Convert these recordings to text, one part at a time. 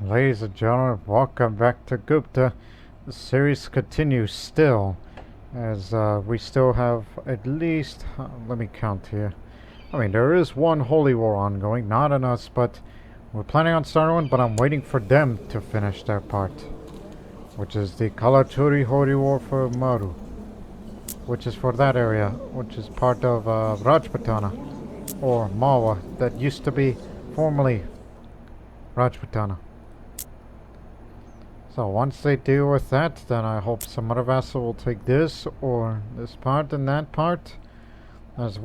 Ladies and gentlemen, welcome back to Gupta. The series continues still, as we still have at least, let me count here. I mean, there is one holy war ongoing, not on us, but we're planning on starting one, but I'm waiting for them to finish their part, which is the Kalaturi holy war for Maru, which is for that area, which is part of Rajputana, or Malwa, that used to be formerly Rajputana. So once they deal with that, then I hope some other vassal will take this or this part and that part. As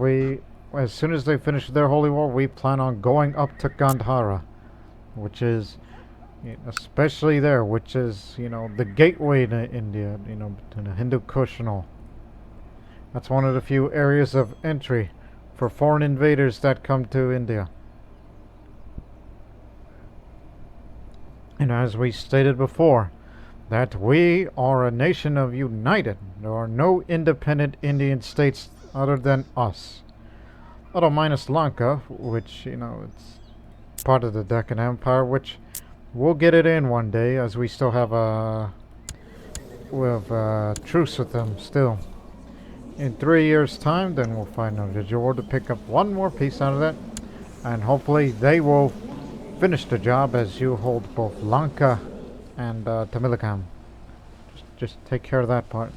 soon as they finish their holy war, we plan on going up to Gandhara, which is, especially there, which is, the gateway to India, to the Hindu Kush and all. That's one of the few areas of entry for foreign invaders that come to India. And as we stated before, that we are a nation of united. There are no independent Indian states other than us. Although minus Lanka, which, it's part of the Deccan Empire, which we'll get it in one day, as we still have a truce with them still. In 3 years' time, then we'll find out the war to pick up one more piece out of that, and hopefully they will finish the job as you hold both Lanka and Tamilakam. Just take care of that part.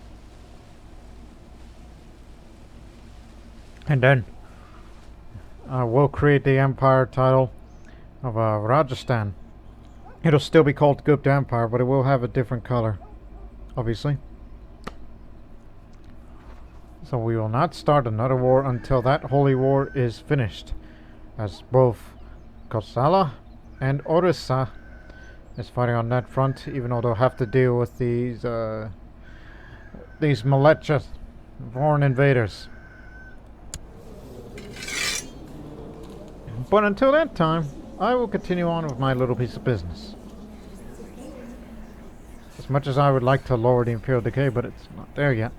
And then we'll create the empire title of Rajasthan. It'll still be called Gupta Empire, but it will have a different color, obviously. So we will not start another war until that holy war is finished, as both Kosala and Orissa is fighting on that front, even though they'll have to deal with these malicious foreign invaders. But until that time, I will continue on with my little piece of business. As much as I would like to lower the Imperial Decay, but it's not there yet.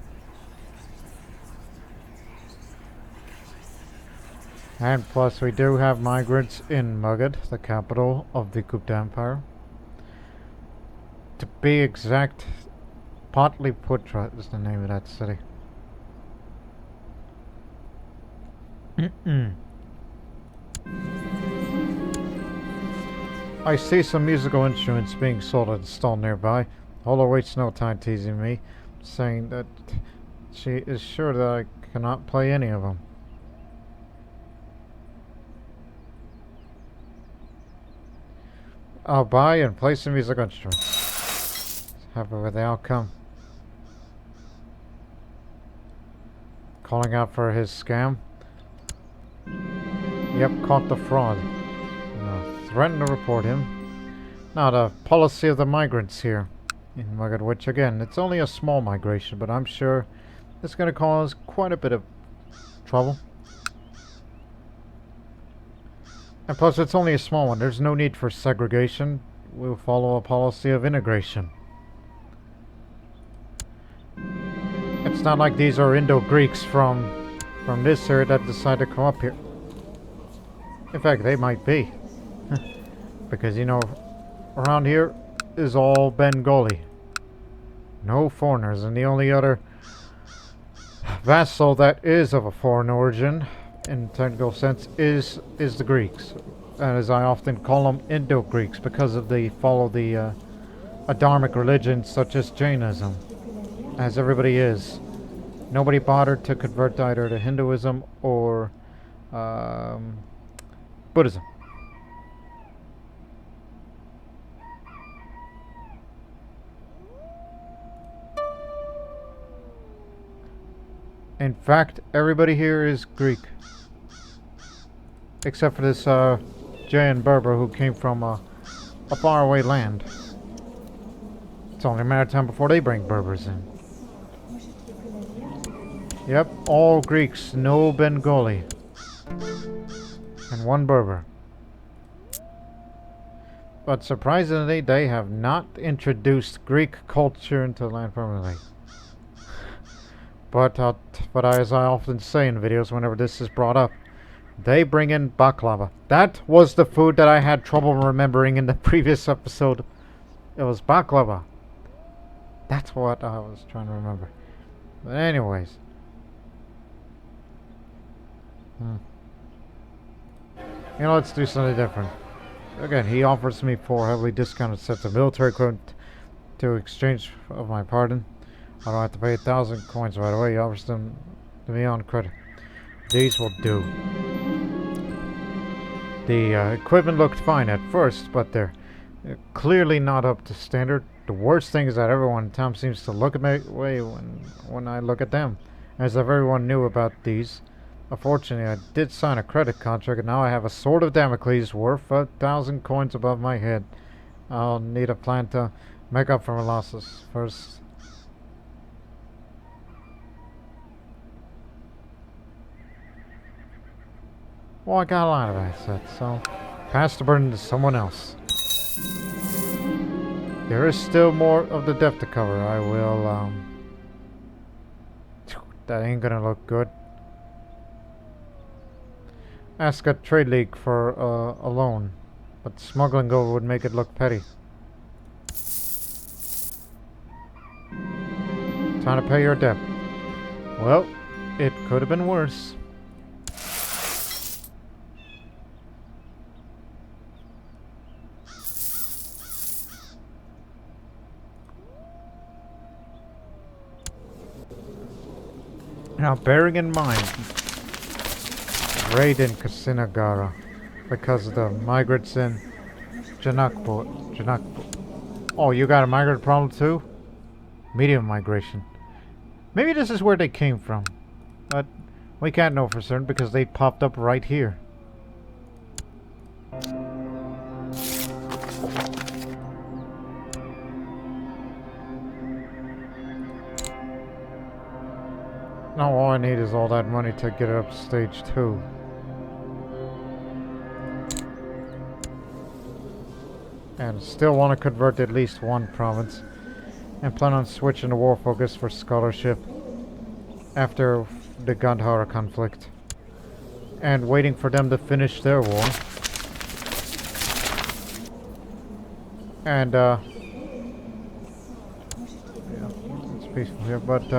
And plus, we do have migrants in Magadh, the capital of the Gupta Empire. To be exact, Patliputra is the name of that city. I see some musical instruments being sold at a stall nearby. Holo waits no time teasing me, saying that she is sure that I cannot play any of them. I'll buy and play some musical instruments. Happy with the outcome. Calling out for his scam. Yep, caught the fraud. Threatened to report him. Now the policy of the migrants here in Magadh, which again, it's only a small migration, but I'm sure it's going to cause quite a bit of trouble. And plus, it's only a small one. There's no need for segregation. We'll follow a policy of integration. It's not like these are Indo-Greeks from this area that decide to come up here. In fact, they might be. Because, around here is all Bengali. No foreigners. And the only other vassal that is of a foreign origin, in technical sense, is the Greeks, and as I often call them, Indo-Greeks, because of they follow the Adharmic religions such as Jainism, as everybody is. Nobody bothered to convert either to Hinduism or Buddhism. In fact, everybody here is Greek. Except for this Jain Berber who came from a faraway land. It's only a matter of time before they bring Berbers in. Yep, all Greeks, no Bengali. And one Berber. But surprisingly, they have not introduced Greek culture into the land permanently. But as I often say in videos whenever this is brought up, They bring in baklava. That was the food that I had trouble remembering in the previous episode. It was baklava. That's what I was trying to remember. But anyways. You know, let's do something different. Again, he offers me 4 heavily discounted sets of military equipment to exchange of my pardon. I don't have to pay 1,000 coins right away. He offers them to me on credit. These will do. The equipment looked fine at first, but they're clearly not up to standard. The worst thing is that everyone in town seems to look at my way when I look at them, as if everyone knew about these. Unfortunately, I did sign a credit contract, and now I have a sword of Damocles worth 1,000 coins above my head. I'll need a plan to make up for my losses first. Well, I got a lot of assets, so pass the burden to someone else. There is still more of the depth to cover. I will, that ain't gonna look good. Ask a trade league for a loan, but smuggling gold would make it look petty. Time to pay your debt. Well, it could have been worse. Now, bearing in mind, raid in Kasinagara because of the migrants in Janakpur. Oh, you got a migrant problem too? Medium migration. Maybe this is where they came from, but we can't know for certain because they popped up right here. Now all I need is all that money to get it up to stage 2. And still want to convert at least one province. And plan on switching to war focus for scholarship after the Gandhara conflict. And waiting for them to finish their war. And yeah, it's peaceful here, but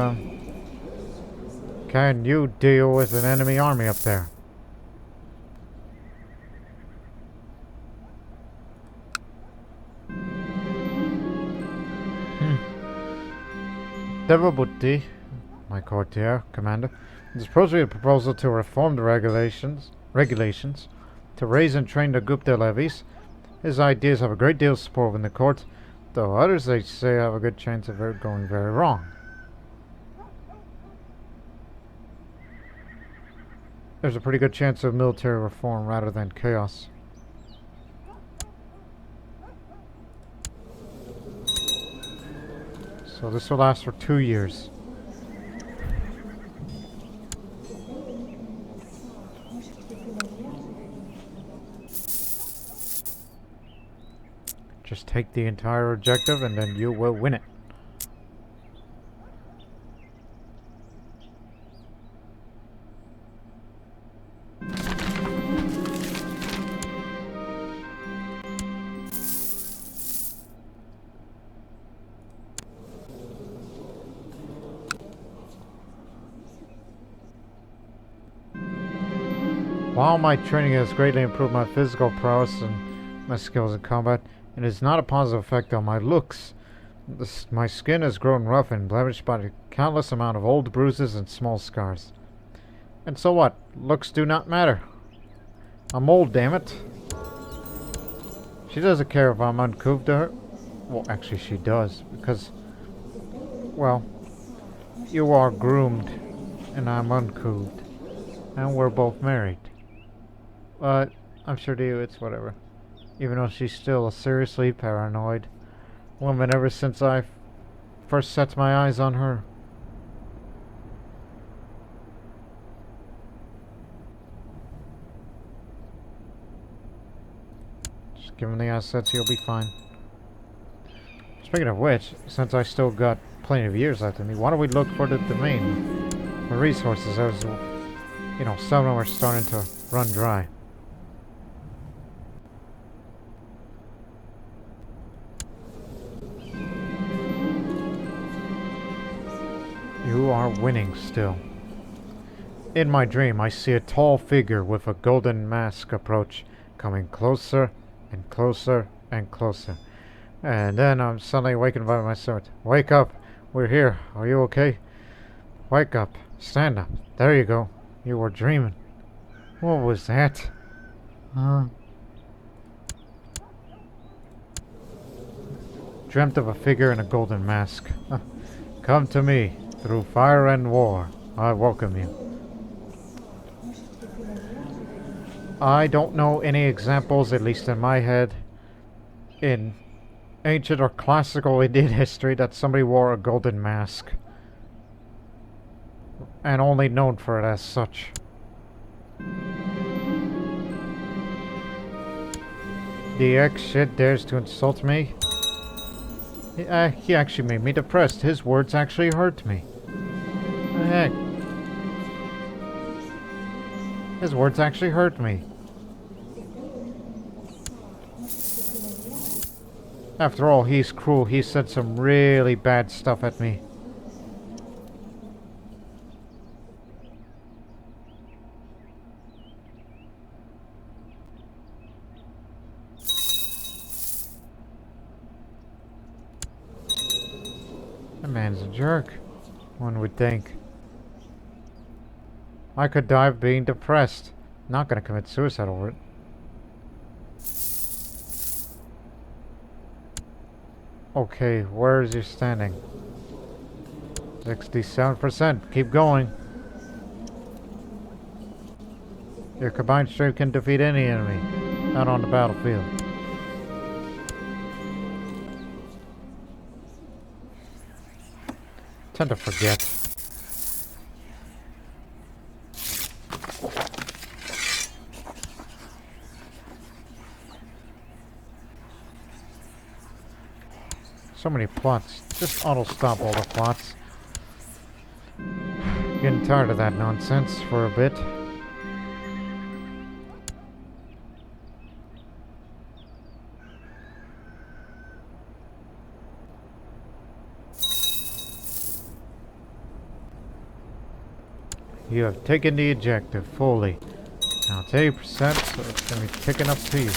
can you deal with an enemy army up there? Devabuti, my courtier commander, is proposing a proposal to reform the regulations to raise and train the Gupta levies. His ideas have a great deal of support within the court, though others, they say, have a good chance of going very wrong. There's a pretty good chance of military reform rather than chaos. So this will last for 2 years. Just take the entire objective and then you will win it. While my training has greatly improved my physical prowess and my skills in combat, it is not a positive effect on my looks. My skin has grown rough and blemished by a countless amount of old bruises and small scars. And so what? Looks do not matter. I'm old, damn it. She doesn't care if I'm uncouth to her. Well, actually she does, because, well, you are groomed and I'm uncouth. And we're both married. But I'm sure to you it's whatever. Even though she's still a seriously paranoid woman ever since I first set my eyes on her. Just give him the assets, he'll be fine. Speaking of which, since I still got plenty of years left in me, why don't we look for the domain for resources as, you know, some of them are starting to run dry. You are winning still. In my dream, I see a tall figure with a golden mask approach, coming closer and closer and closer. And then I'm suddenly awakened by my sword. Wake up! We're here. Are you okay? Wake up. Stand up. There you go. You were dreaming. What was that? Dreamt of a figure in a golden mask. Come to me. Through fire and war, I welcome you. I don't know any examples, at least in my head, in ancient or classical Indian history that somebody wore a golden mask. And only known for it as such. The ex-shit dares to insult me? He actually made me depressed. His words actually hurt me. The heck? His words actually hurt me. After all, he's cruel. He said some really bad stuff at me. The man's a jerk, one would think. I could die of being depressed. Not gonna commit suicide over it. Okay, where is he standing? 67%. Keep going. Your combined strength can defeat any enemy out on the battlefield. Tend to forget. So many plots. Just auto-stop all the plots. Getting tired of that nonsense for a bit. You have taken the objective fully. Now it's 80%, so it's going to be ticking up to you.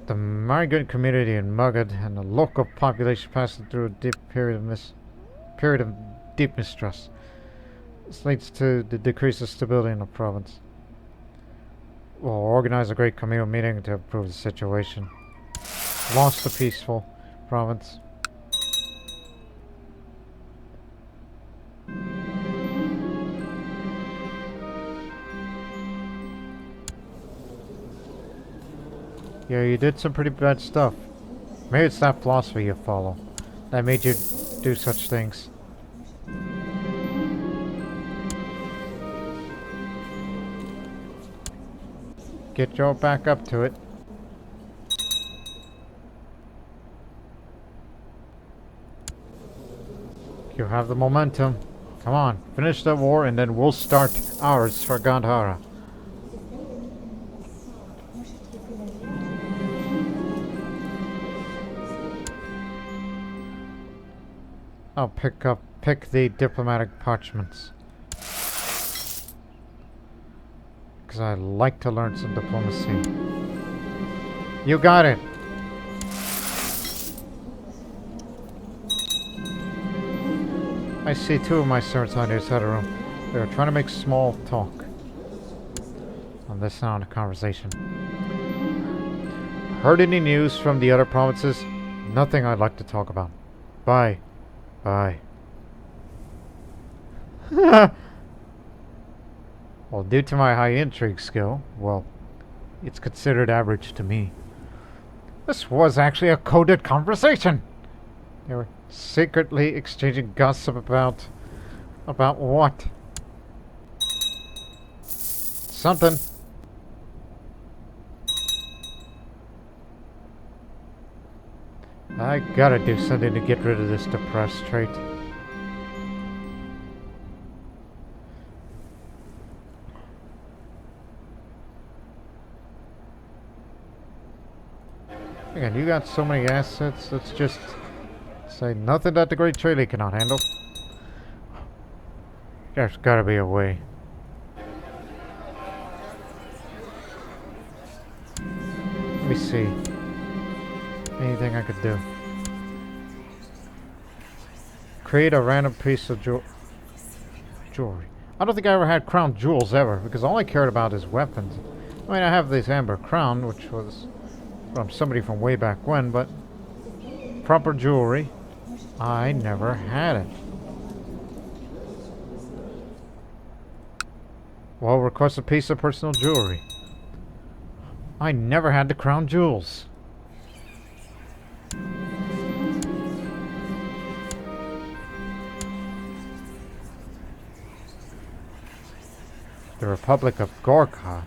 The migrant community in Magad and the local population passing through a deep period of deep mistrust. This leads to the decrease of stability in the province. We'll organize a great communal meeting to improve the situation. Lost a peaceful province. Yeah, you did some pretty bad stuff. Maybe it's that philosophy you follow that made you do such things. Get your back up to it. You have the momentum. Come on, finish the war and then we'll start ours for Gandhara. I'll pick the diplomatic parchments. Because I like to learn some diplomacy. You got it! I see two of my servants on the other side of the room. They are trying to make small talk. On this sound of conversation. Heard any news from the other provinces? Nothing I'd like to talk about. Bye. Bye. Well, due to my high intrigue skill, well, it's considered average to me. This was actually a coded conversation. They were secretly exchanging gossip about what? Something. I gotta do something to get rid of this depressed trait. Again, you got so many assets. Let's just say nothing that the Great Trade cannot handle. There's gotta be a way. Let me see. Anything I could do. Create a random piece of jewelry. I don't think I ever had crown jewels ever, because all I cared about is weapons. I mean, I have this amber crown, which was from somebody from way back when, but proper jewelry, I never had it. Well, request a piece of personal jewelry. I never had the crown jewels. The Republic of Gorka.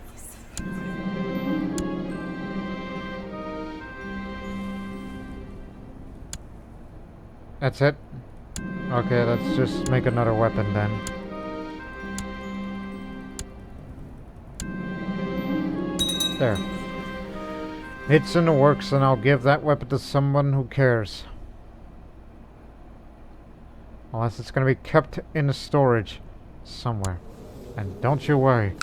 That's it? Okay, let's just make another weapon then. There. It's in the works, and I'll give that weapon to someone who cares. Unless it's going to be kept in the storage somewhere. And don't you worry.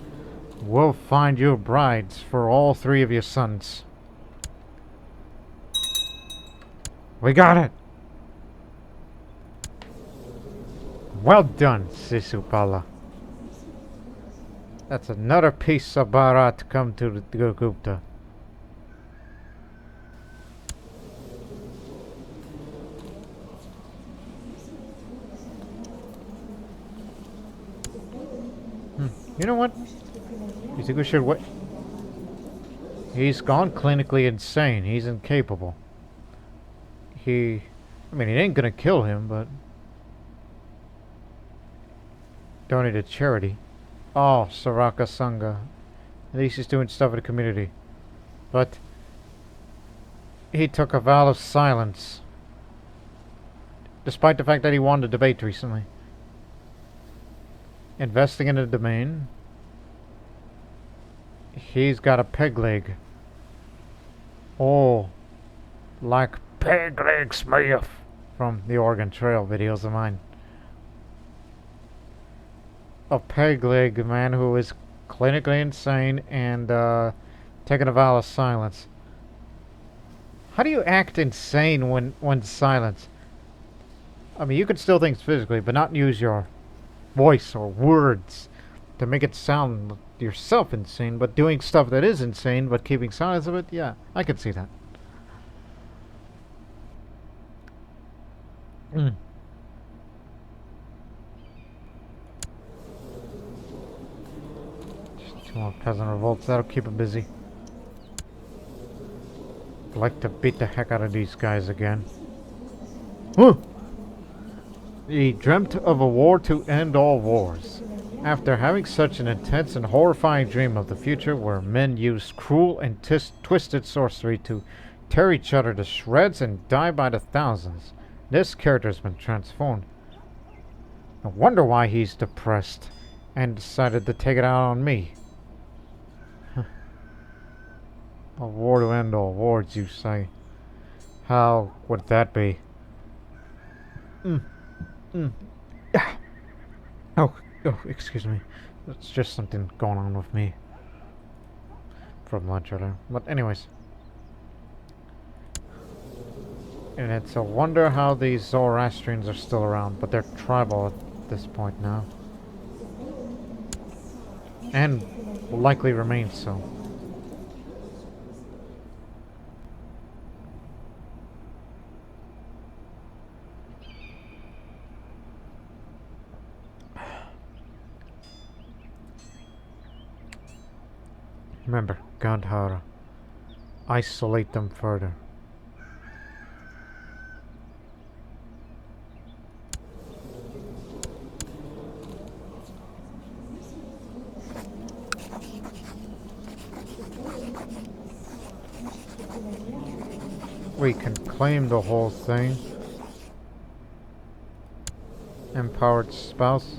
We'll find you brides for all 3 of your sons. We got it! Well done, Sisupala. That's another piece of Bharat come to the Gupta. You know what? You think we should wait? He's gone clinically insane. He's incapable. I mean, it ain't gonna kill him, but... donate to charity. Oh, Saraka Sangha. At least he's doing stuff in the community. But... he took a vow of silence. Despite the fact that he won the debate recently. Investing in the domain. He's got a peg leg. Oh, like Peg Leg Smith from the Oregon Trail videos of mine. A peg leg man who is clinically insane and taking a vow of silence. How do you act insane when silent? I mean, you can still think physically, but not use your voice or words to make it sound yourself insane, but doing stuff that is insane but keeping silence of it. Yeah, I can see that. Just 2 more peasant revolts, that'll keep him busy. I'd like to beat the heck out of these guys again. He dreamt of a war to end all wars. After having such an intense and horrifying dream of the future where men used cruel and twisted sorcery to tear each other to shreds and die by the thousands, this character's been transformed. No wonder why he's depressed and decided to take it out on me. A war to end all wars, you say? How would that be? Oh, excuse me. It's just something going on with me from lunch earlier. But anyways. And it's a wonder how these Zoroastrians are still around, but they're tribal at this point now. And will likely remain so. Remember, Gandhara. Isolate them further. We can claim the whole thing. Empowered spouse.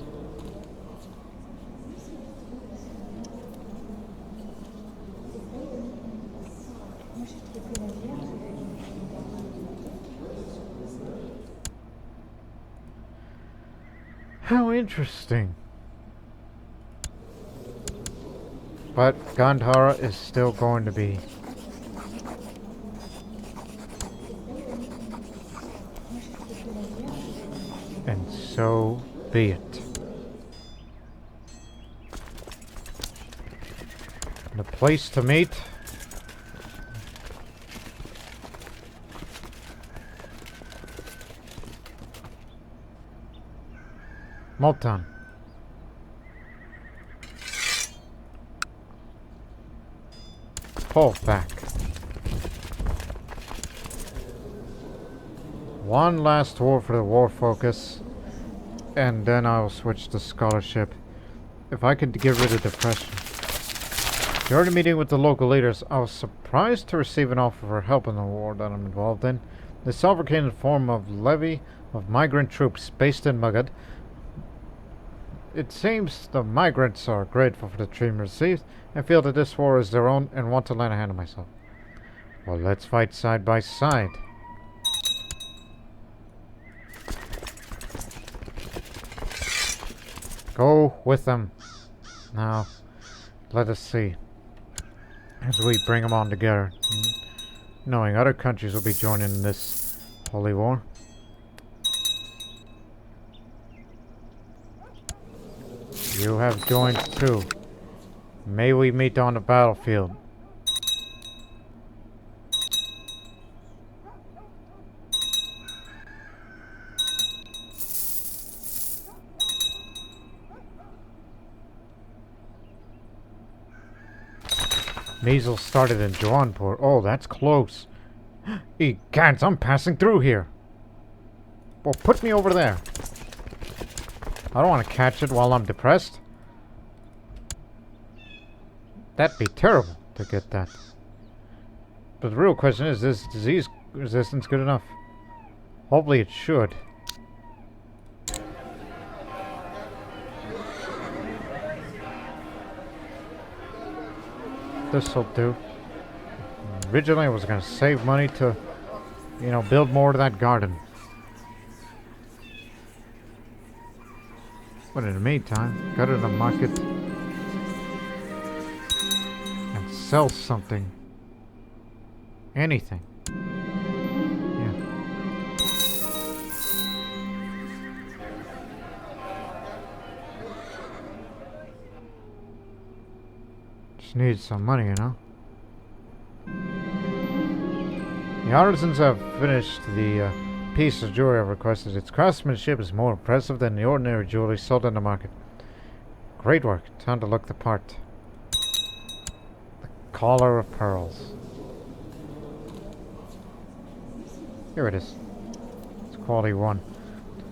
How interesting. But Gandhara is still going to be. And so be it. The place to meet. Multan. Pull back. One last war for the war focus, and then I'll switch to scholarship. If I could get rid of depression. During a meeting with the local leaders, I was surprised to receive an offer for help in the war that I'm involved in. This offer came in the form of levy of migrant troops based in Magad. It seems the migrants are grateful for the treatment received and feel that this war is their own and want to lend a hand to myself. Well, let's fight side by side. Go with them. Now, let us see. As we bring them on together, knowing other countries will be joining in this holy war. You have joined too. May we meet on the battlefield. Measles started in Jawanpur. Oh, that's close. Egans, I'm passing through here. Well, put me over there. I don't want to catch it while I'm depressed. That'd be terrible to get that. But the real question is this disease resistance good enough? Hopefully it should. This'll do. Originally I was going to save money to, you know, build more to that garden. But in the meantime, go to the market and sell something. Anything. Yeah. Just need some money, you know. The artisans have finished the piece of jewelry I've requested. Its craftsmanship is more impressive than the ordinary jewelry sold on the market. Great work. Time to look the part. The collar of pearls. Here it is. It's quality 1.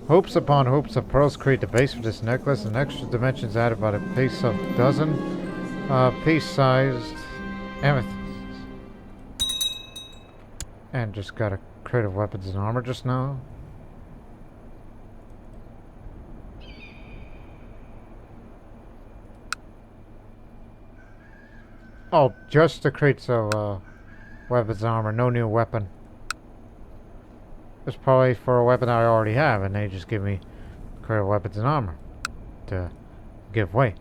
Hoops upon hoops of pearls create the base for this necklace, and extra dimensions added by the piece of dozen piece-sized amethysts. And just got a crate of weapons and armor just now. Oh, just the crates of weapons and armor, no new weapon. It's probably for a weapon I already have, and they just give me a crate of weapons and armor to give away.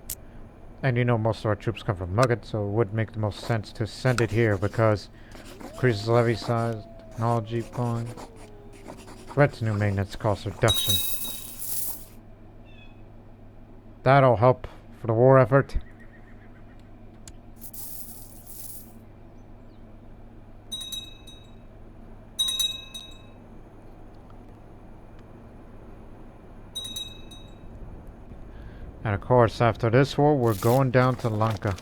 And you know most of our troops come from Magad, so it would make the most sense to send it here because increases levy size, technology points, threats new maintenance cost reduction. That'll help for the war effort. And of course, after this war, we're going down to Lanka.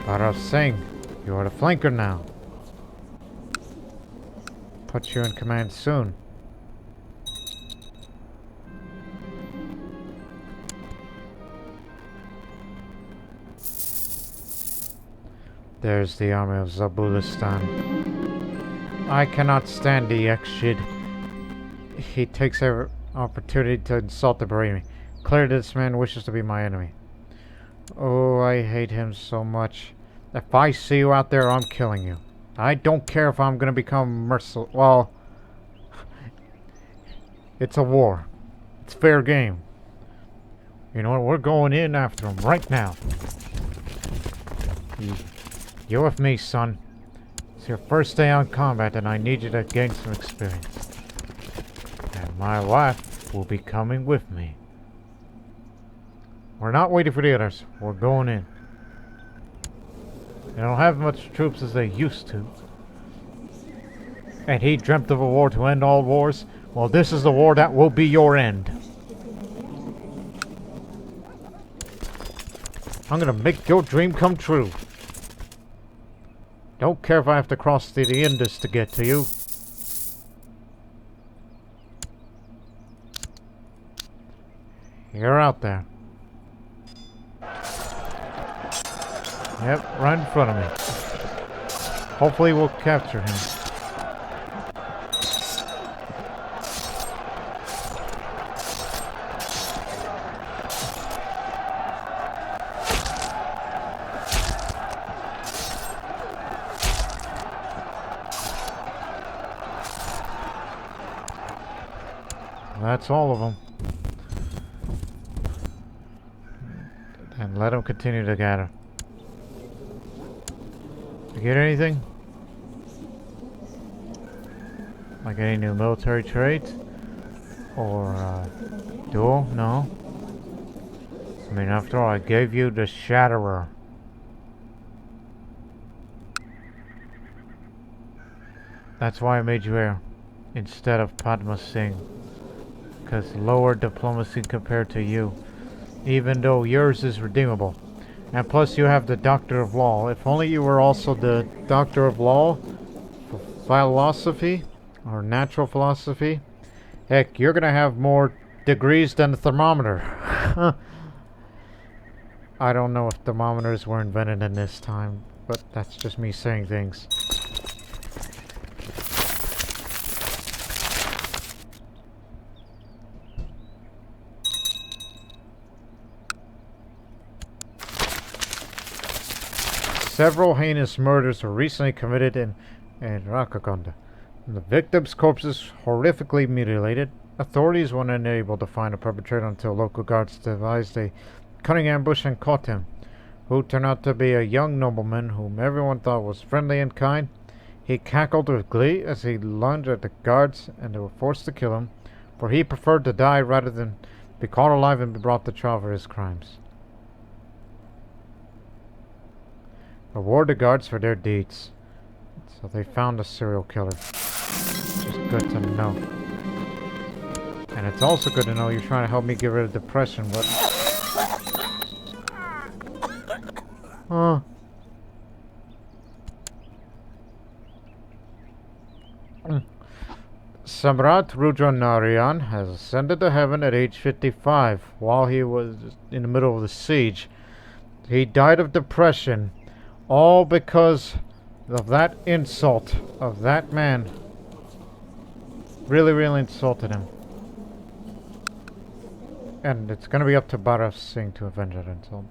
Bharat Singh, you are the flanker now. Put you in command soon. There's the army of Zabulistan. I cannot stand the Yakshid. He takes every opportunity to insult the Barimi. Clearly this man wishes to be my enemy. Oh, I hate him so much. If I see you out there, I'm killing you. I don't care if I'm gonna become merciless. Well, it's a war. It's fair game. You know what? We're going in after him right now. You're with me, son. It's your first day on combat, and I need you to gain some experience. And my wife will be coming with me. We're not waiting for the others. We're going in. They don't have much troops as they used to. And he dreamt of a war to end all wars. Well, this is the war that will be your end. I'm gonna make your dream come true. Don't care if I have to cross the Indus to get to you. You're out there. Yep, right in front of me. Hopefully we'll capture him. That's all of them. And let them continue to gather. You get anything? Like any new military traits? Or, duel? No. I mean, after all, I gave you the Shatterer. That's why I made you heir instead of Padma Singh. Because lower diplomacy compared to you, even though yours is redeemable. And plus you have the Doctor of Law. If only you were also the Doctor of Law for philosophy or natural philosophy. Heck, you're gonna have more degrees than the thermometer. I don't know if thermometers were invented in this time, but that's just me saying things. Several heinous murders were recently committed in Rakakonda. The victims' corpses horrifically mutilated. Authorities were unable to find a perpetrator until local guards devised a cunning ambush and caught him, who turned out to be a young nobleman whom everyone thought was friendly and kind. He cackled with glee as he lunged at the guards, and they were forced to kill him, for he preferred to die rather than be caught alive and be brought to trial for his crimes. Reward the guards for their deeds. So they found a serial killer. It's good to know. And it's also good to know you're trying to help me get rid of depression, but... Samrat Rudra Narayan has ascended to heaven at age 55 while he was in the middle of the siege. He died of depression. All because of that insult of that man. Really, really insulted him. And it's going to be up to Bharat Singh to avenge that insult.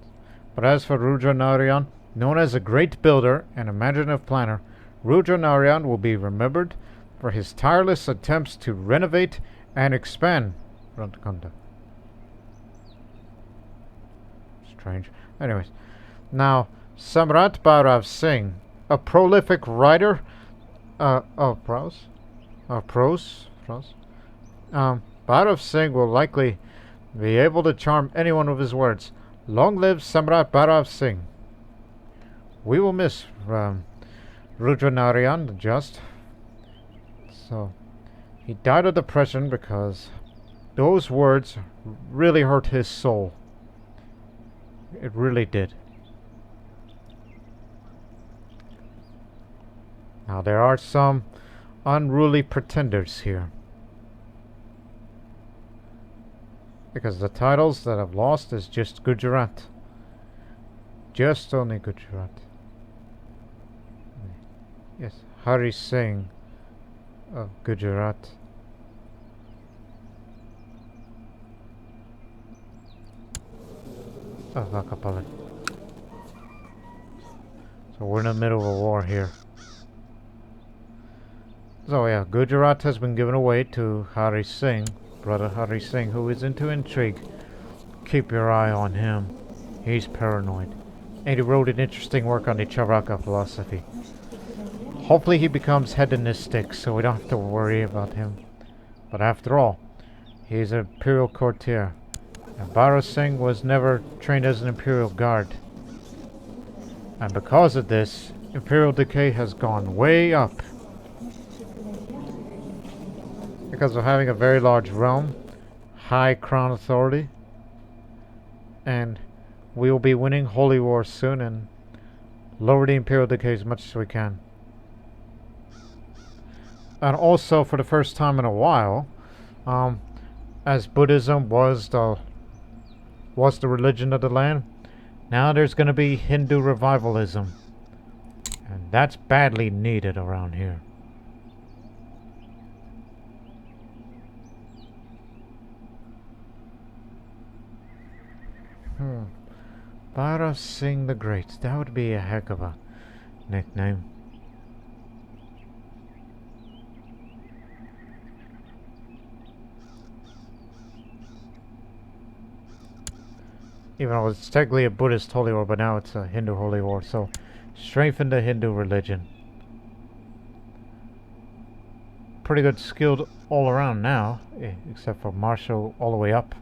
But as for Rudra Narayan, known as a great builder and imaginative planner, Rudra Narayan will be remembered for his tireless attempts to renovate and expand Randkunda. Strange. Anyways, now... Samrat Bhairav Singh, a prolific writer of prose. Bhairav Singh will likely be able to charm anyone with his words. Long live Samrat Bhairav Singh. We will miss Rudra Narayan the Just. So, he died of depression because those words really hurt his soul. It really did. Now there are some unruly pretenders here. Because the titles that I've lost is just Gujarat. Just only Gujarat. Yes, Hari Singh of Gujarat. Of Vakapala. So So we're in the middle of a war here. So yeah, Gujarat has been given away to Hari Singh, brother Hari Singh, who is into intrigue. Keep your eye on him. He's paranoid. And he wrote an interesting work on the Charaka philosophy. Hopefully he becomes hedonistic so we don't have to worry about him. But after all, he's an imperial courtier. And Bara Singh was never trained as an imperial guard. And because of this, imperial decay has gone way up. Because of having a very large realm, high crown authority, and we will be winning holy wars soon and lower the imperial decay as much as we can. And also, for the first time in a while, as Buddhism was the religion of the land, now there's going to be Hindu revivalism, and that's badly needed around here. Bara Singh the Great. That would be a heck of a nickname. Even though it's technically a Buddhist holy war, but now it's a Hindu holy war, so strengthen the Hindu religion. Pretty good skilled all around now, except for martial all the way up.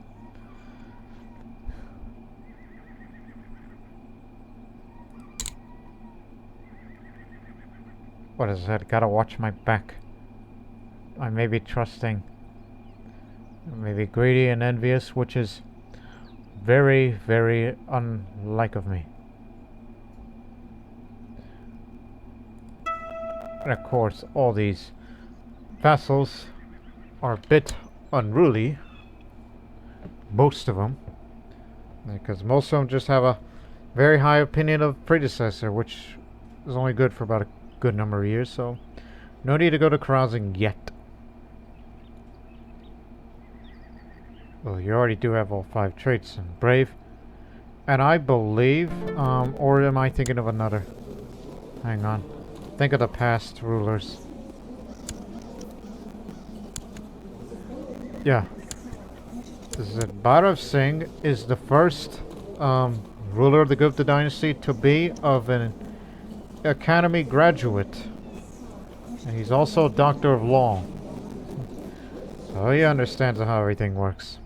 What is that? Gotta watch my back. I may be trusting. Maybe greedy and envious, which is very, very unlike of me. And of course, all these vassals are a bit unruly. Most of them. Because most of them just have a very high opinion of predecessor, which is only good for about a good number of years, so no need to go to carousing yet. Well, you already do have all 5 traits and brave. And I believe, or am I thinking of another? Hang on. Think of the past rulers. Yeah. This is it. Bhairav Singh is the first ruler of the Gupta dynasty to be of an academy graduate. And he's also a doctor of law. So he understands how everything works.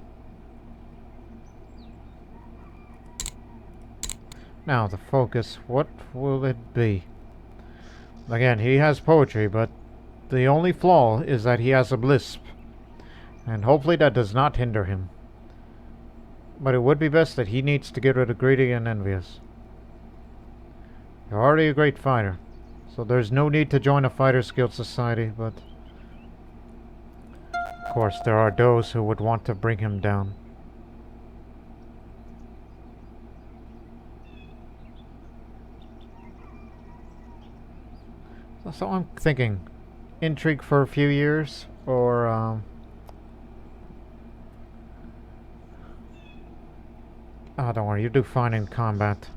Now, the focus, what will it be? Again, he has poetry, but the only flaw is that he has a lisp. And hopefully that does not hinder him. But it would be best that he needs to get rid of greedy and envious. You're already a great fighter, so there's no need to join a Fighters Guild society, but of course there are those who would want to bring him down. So I'm thinking, intrigue for a few years, or oh, don't worry, you do fine in combat.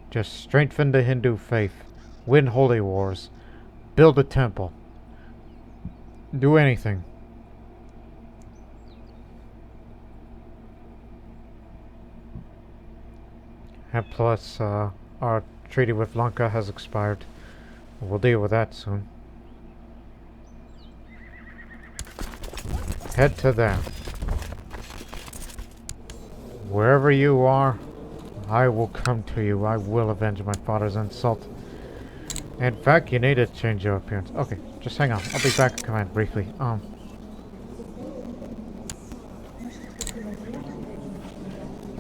Just strengthen the Hindu faith, win holy wars, build a temple, do anything. And plus, our treaty with Lanka has expired. We'll deal with that soon. Head to there. Wherever you are, I will come to you. I will avenge my father's insult. In fact, you need to change your appearance. Okay, just hang on. I'll be back in command briefly.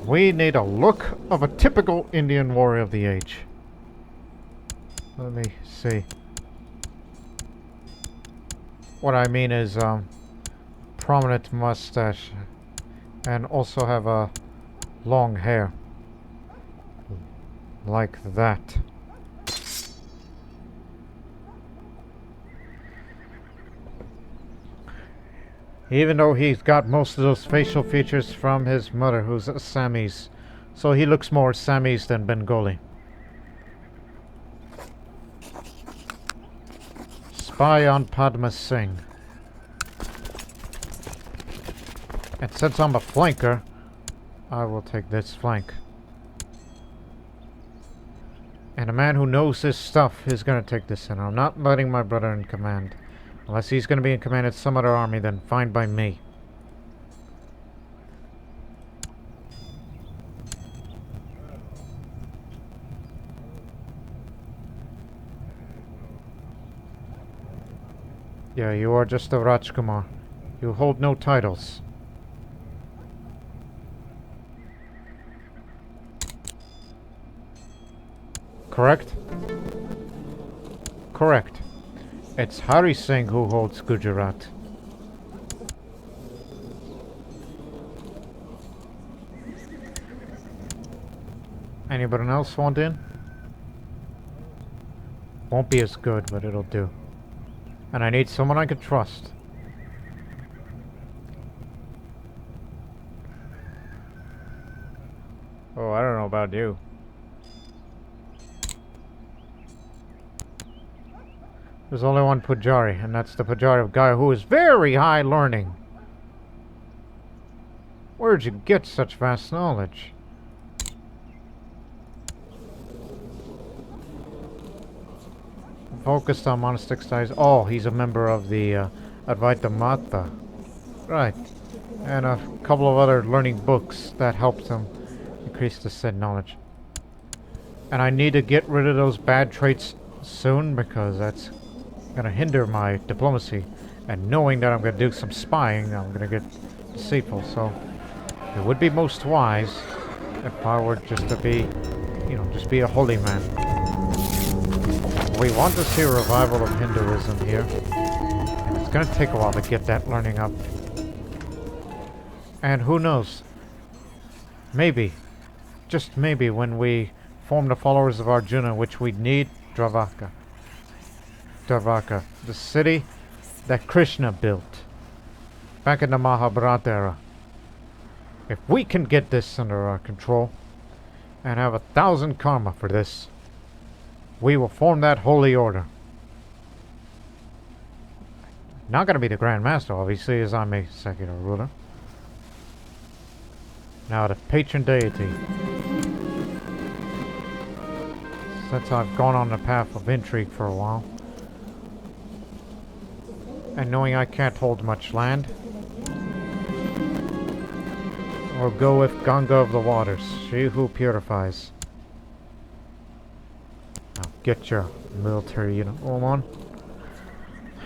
We need a look of a typical Indian warrior of the age. Let me see. What I mean is, prominent mustache. And also have a long hair. Like that. Even though he's got most of those facial features from his mother, who's Assamese So he looks more Samis than Bengali. Spy on Padma Singh. And since I'm a flanker, I will take this flank. And a man who knows his stuff is going to take this in. I'm not letting my brother in command. Unless he's going to be in command of some other army, then fine by me. Yeah, you are just a Rajkumar. You hold no titles. Correct? Correct. It's Hari Singh who holds Gujarat. Anybody else want in? Won't be as good, but it'll do. And I need someone I can trust. Oh, I don't know about you. There's only one Pujari, and that's the Pujari of Gaia, who is very high learning. Where'd you get such vast knowledge? Focused on monastic studies. Oh, he's a member of the Advaita Mata. Right. And a couple of other learning books that helped him increase the said knowledge. And I need to get rid of those bad traits soon, because that's going to hinder my diplomacy. And knowing that I'm going to do some spying, I'm going to get deceitful. So it would be most wise if I were just to be, you know, just be a holy man. We want to see a revival of Hinduism here. And it's going to take a while to get that learning up. And who knows? Maybe, just maybe, when we form the followers of Arjuna, which we need Dravaka. Dravaka, the city that Krishna built back in the Mahabharata era. If we can get this under our control and have 1,000 karma for this, we will form that holy order. Not going to be the Grand Master, obviously, as I'm a secular ruler. Now the patron deity. Since I've gone on the path of intrigue for a while, and knowing I can't hold much land, I'll go with Ganga of the waters, she who purifies. Now get your military uniform on,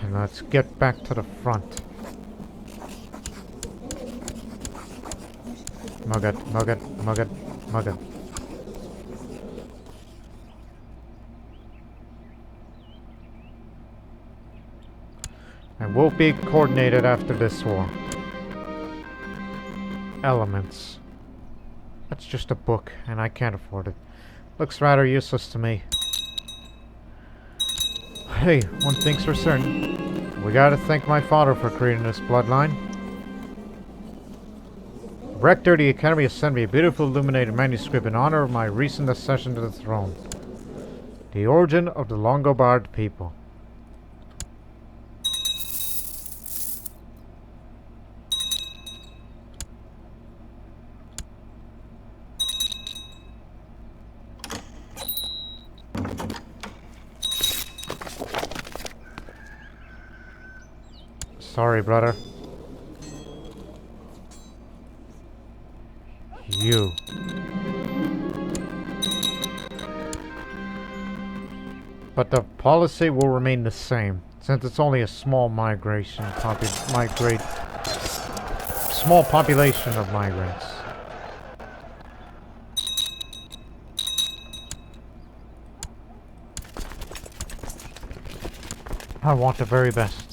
and let's get back to the front. Magad, Magad, Magad, Magad. And we'll be coordinated after this war. Elements. That's just a book, and I can't afford it. Looks rather useless to me. Hey, one thing's for certain. We gotta thank my father for creating this bloodline. Rector, the Academy has sent me a beautiful illuminated manuscript in honor of my recent accession to the throne. The origin of the Longobard people. Sorry, brother. You. But the policy will remain the same, since it's only a small migration, small population of migrants. I want the very best.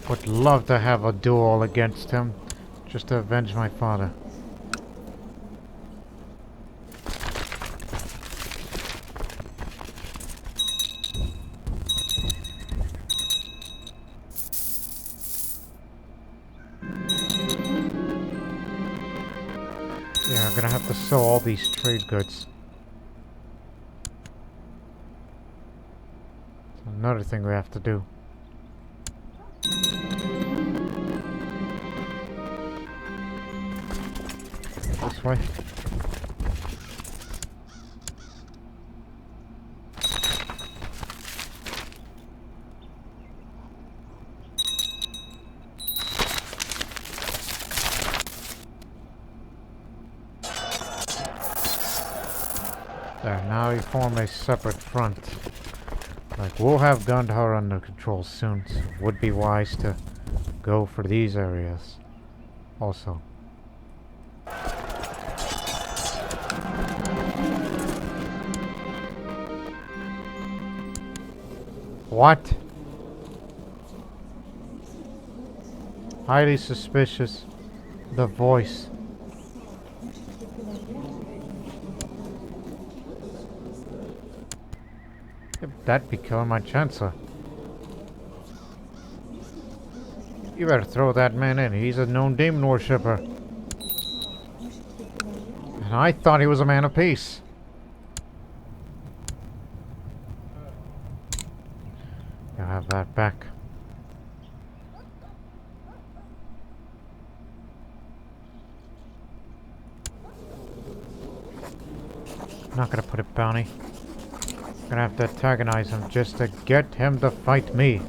Would love to have a duel against him, just to avenge my father. I'm gonna have to sell all these trade goods. Another thing we have to do. This way. There, now we form a separate front. Like, we'll have Gandhar under control soon, so it would be wise to go for these areas also. What? Highly suspicious. The voice. That'd be killing my Chancellor. You better throw that man in. He's a known demon worshipper. And I thought he was a man of peace. You'll have that back. I'm not gonna put a bounty. I'm gonna have to antagonize him just to get him to fight me.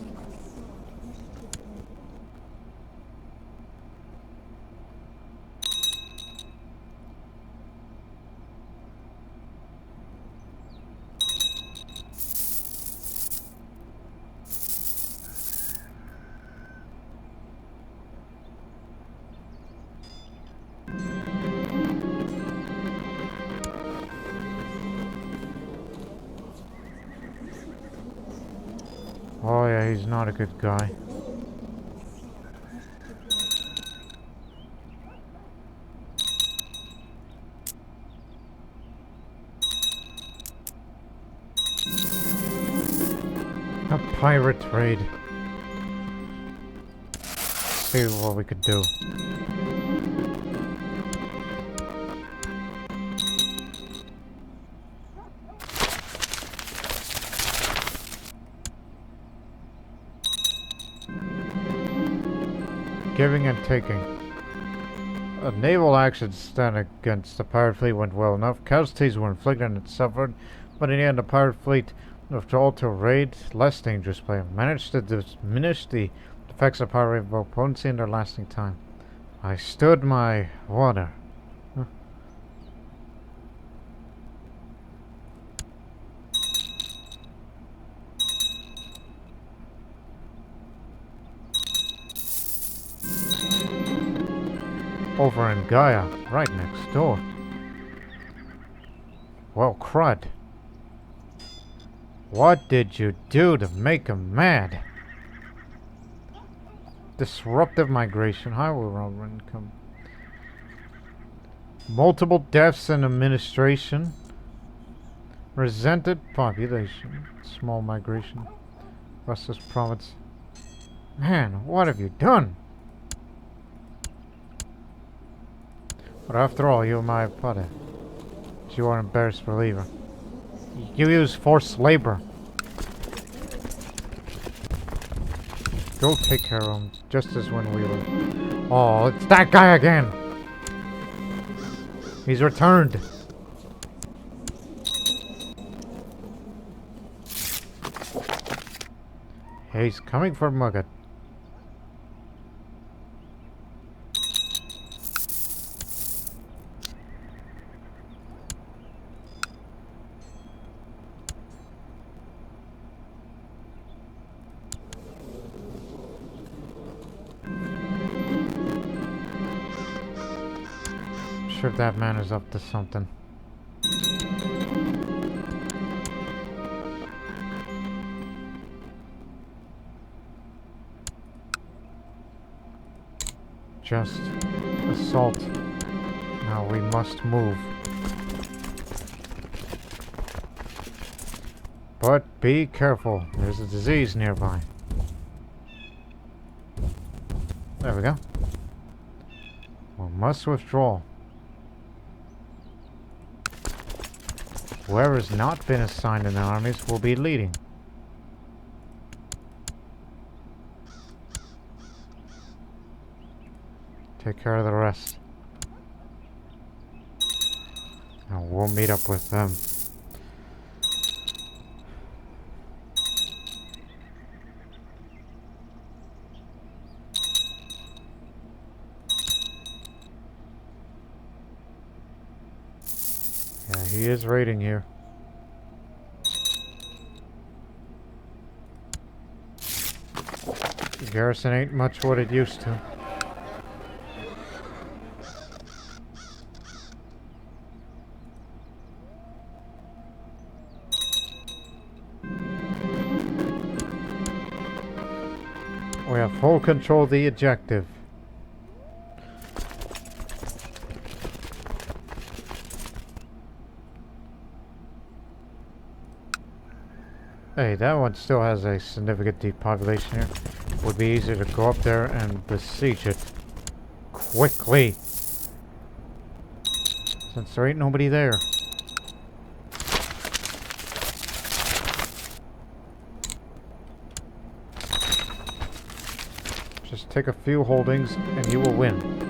Oh yeah, he's not a good guy. A pirate raid. See what we could do. Giving and taking. A naval action stand against the pirate fleet went well enough. Casualties were inflicted and it suffered, but in the end the pirate fleet withdrawal to raid less dangerous player managed to diminish the effects of pirate potency in their lasting time. I stood my water. Over in Gaia, right next door. Well, crud. What did you do to make him mad? Disruptive migration, highway road income. Multiple deaths in administration. Resented population. Small migration. Restless province. Man, what have you done? But after all, you're my buddy. You are an embarrassed believer. You use forced labor. Go take care of him, just as when we were... Oh, it's that guy again! He's returned! He's coming for Mugget. Sure that man is up to something. Just assault. Now we must move. But be careful, there's a disease nearby. There we go. We must withdraw. Whoever's not been assigned in the armies will be leading. Take care of the rest. And we'll meet up with them. Yeah, he is raiding here. The garrison ain't much what it used to. We have full control of the objective. Hey, that one still has a significant depopulation here. Would be easier to go up there and besiege it quickly, since there ain't nobody there. Just take a few holdings and you will win.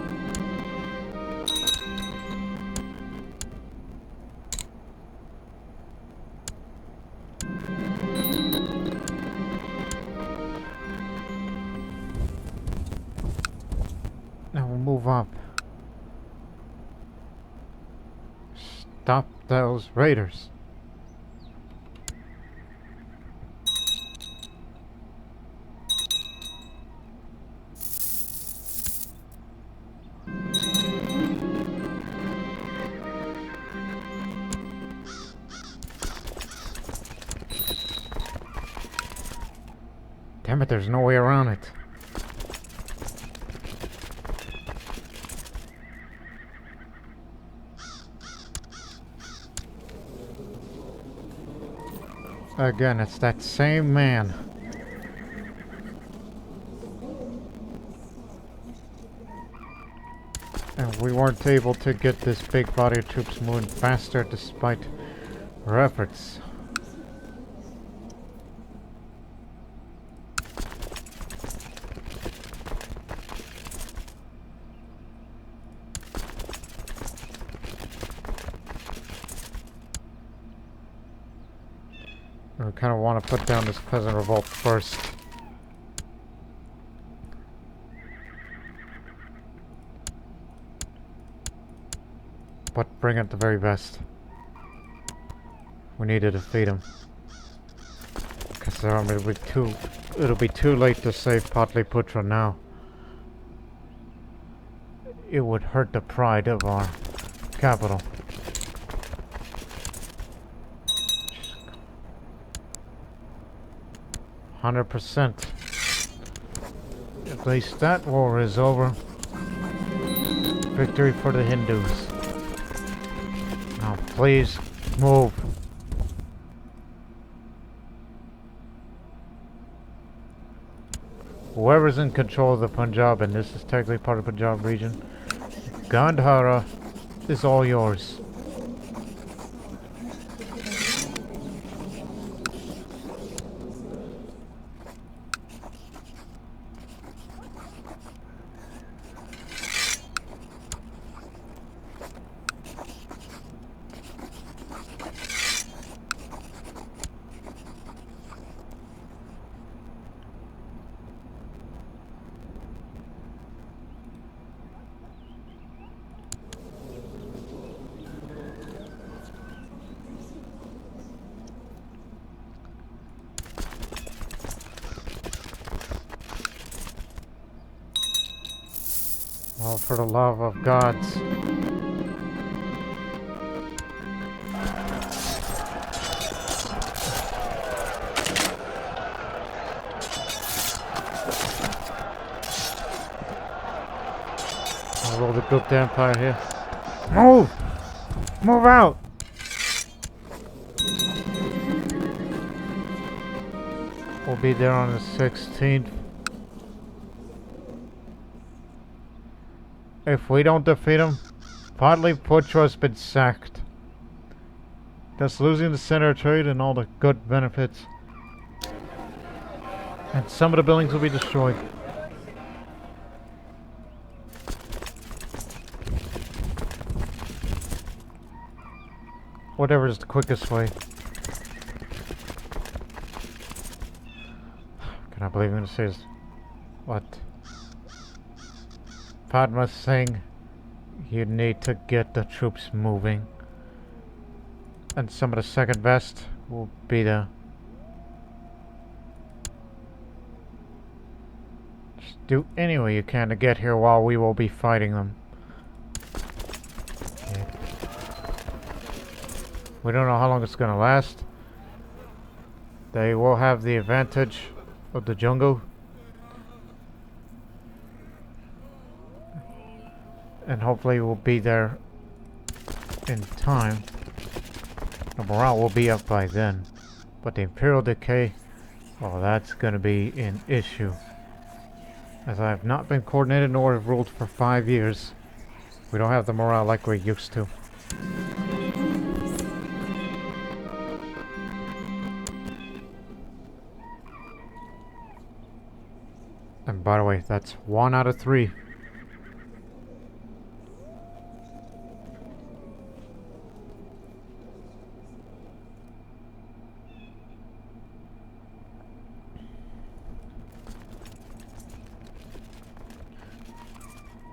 Now we'll move up. Stop those raiders. Damn it, there's no way around it. Again, it's that same man. And we weren't able to get this big body of troops moving faster despite our efforts. We kind of want to put down this peasant revolt first. But bring out the very best. We need to defeat him. Because it'll be too late to save Patliputra now. It would hurt the pride of our capital. 100%. At least that war is over. Victory for the Hindus. Now please move. Whoever's in control of the Punjab, and this is technically part of the Punjab region, Gandhara is all yours. Well, for the love of gods. I'll roll the Gupta Empire here. Move! Move out! We'll be there on the 16th. If we don't defeat him, Patliputra's been sacked. Thus losing the center of trade and all the good benefits. And some of the buildings will be destroyed. Whatever is the quickest way. Can I believe this is what? Padma's saying you need to get the troops moving. And some of the second best will be the... Just do any way you can to get here while we will be fighting them. Yeah. We don't know how long it's gonna last. They will have the advantage of the jungle. And hopefully we'll be there in time. The morale will be up by then. But the Imperial decay, well, that's gonna be an issue. As I have not been coordinated nor have ruled for 5 years. We don't have the morale like we're used to. And by the way, that's 1 out of 3.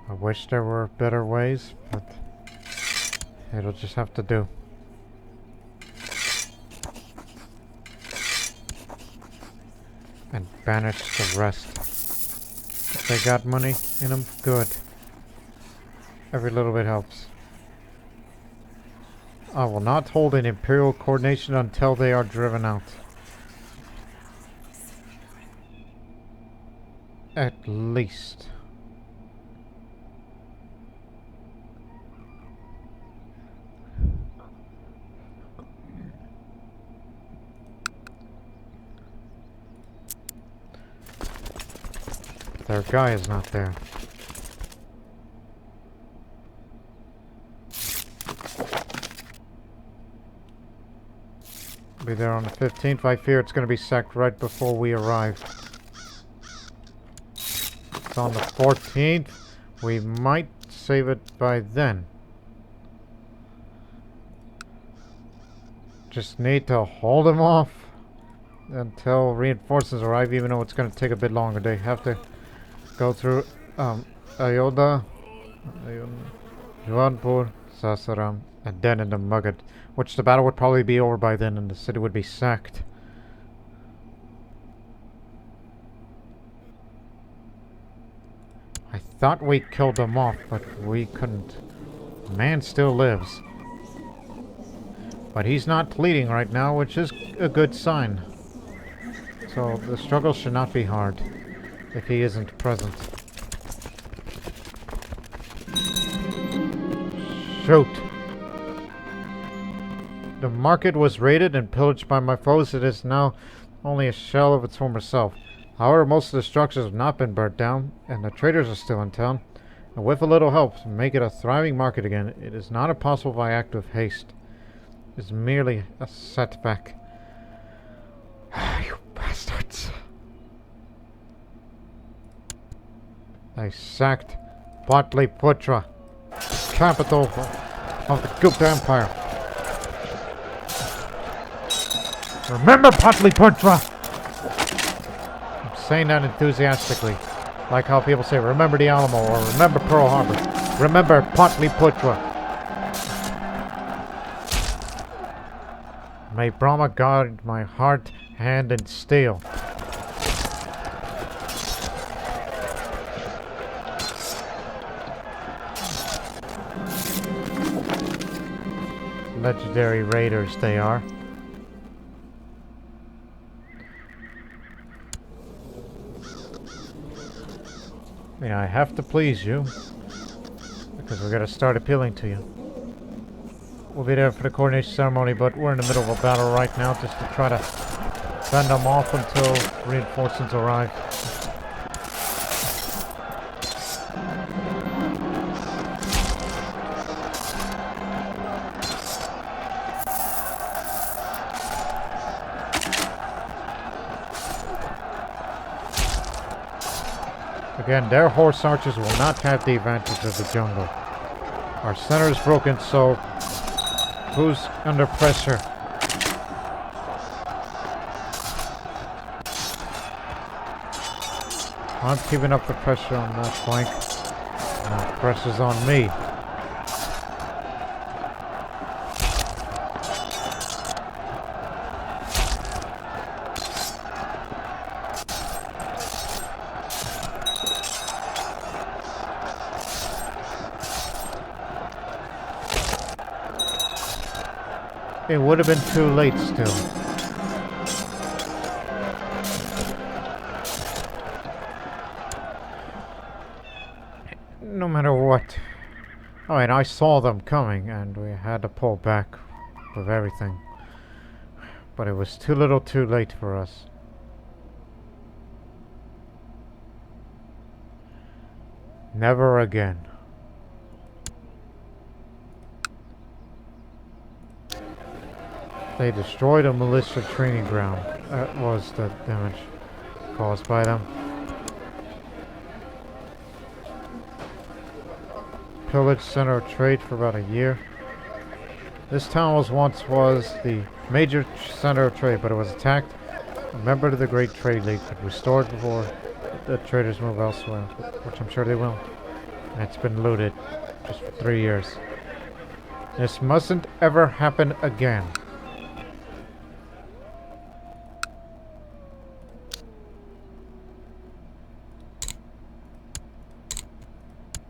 I wish there were better ways, but it'll just have to do. And banish the rest. If they got money in them, good. Every little bit helps. I will not hold an Imperial coordination until they are driven out. At least. Their guy is not there. Be there on the 15th. I fear it's going to be sacked right before we arrive. It's on the 14th. We might save it by then. Just need to hold them off until reinforcements arrive, even though it's going to take a bit longer. They have to go through Ayodhya, Jaunpur, Sasaram, and then into Magadh, which the battle would probably be over by then and the city would be sacked. I thought we killed them off, but we couldn't. Man still lives. But he's not bleeding right now, which is a good sign. So the struggle should not be hard if he isn't present. Shoot! The market was raided and pillaged by my foes. It is now only a shell of its former self. However, most of the structures have not been burnt down, and the traders are still in town. And with a little help, to make it a thriving market again. It is not impossible by act of haste. It is merely a setback. You bastards! They sacked Patliputra, capital of the Gupta Empire. Remember Patliputra! I'm saying that enthusiastically. Like how people say, remember the Alamo, or remember Pearl Harbor. Remember Patliputra. May Brahma guard my heart, hand, and steel. Legendary raiders they are. Yeah, I have to please you, because we're gonna start appealing to you. We'll be there for the coronation ceremony, but we're in the middle of a battle right now just to try to fend them off until reinforcements arrive. Again, their horse archers will not have the advantage of the jungle. Our center is broken, so who's under pressure? I'm keeping up the pressure on that flank. Now the pressure's on me. It would have been too late still. No matter what. Oh, and I saw them coming and we had to pull back with everything. But it was too little too late for us. Never again. They destroyed a militia training ground. That was the damage caused by them. Pillaged center of trade for about a year. This town once the major center of trade, but it was attacked. A member of the Great Trade League could restore it before the traders move elsewhere, which I'm sure they will. And it's been looted just for 3 years. This mustn't ever happen again.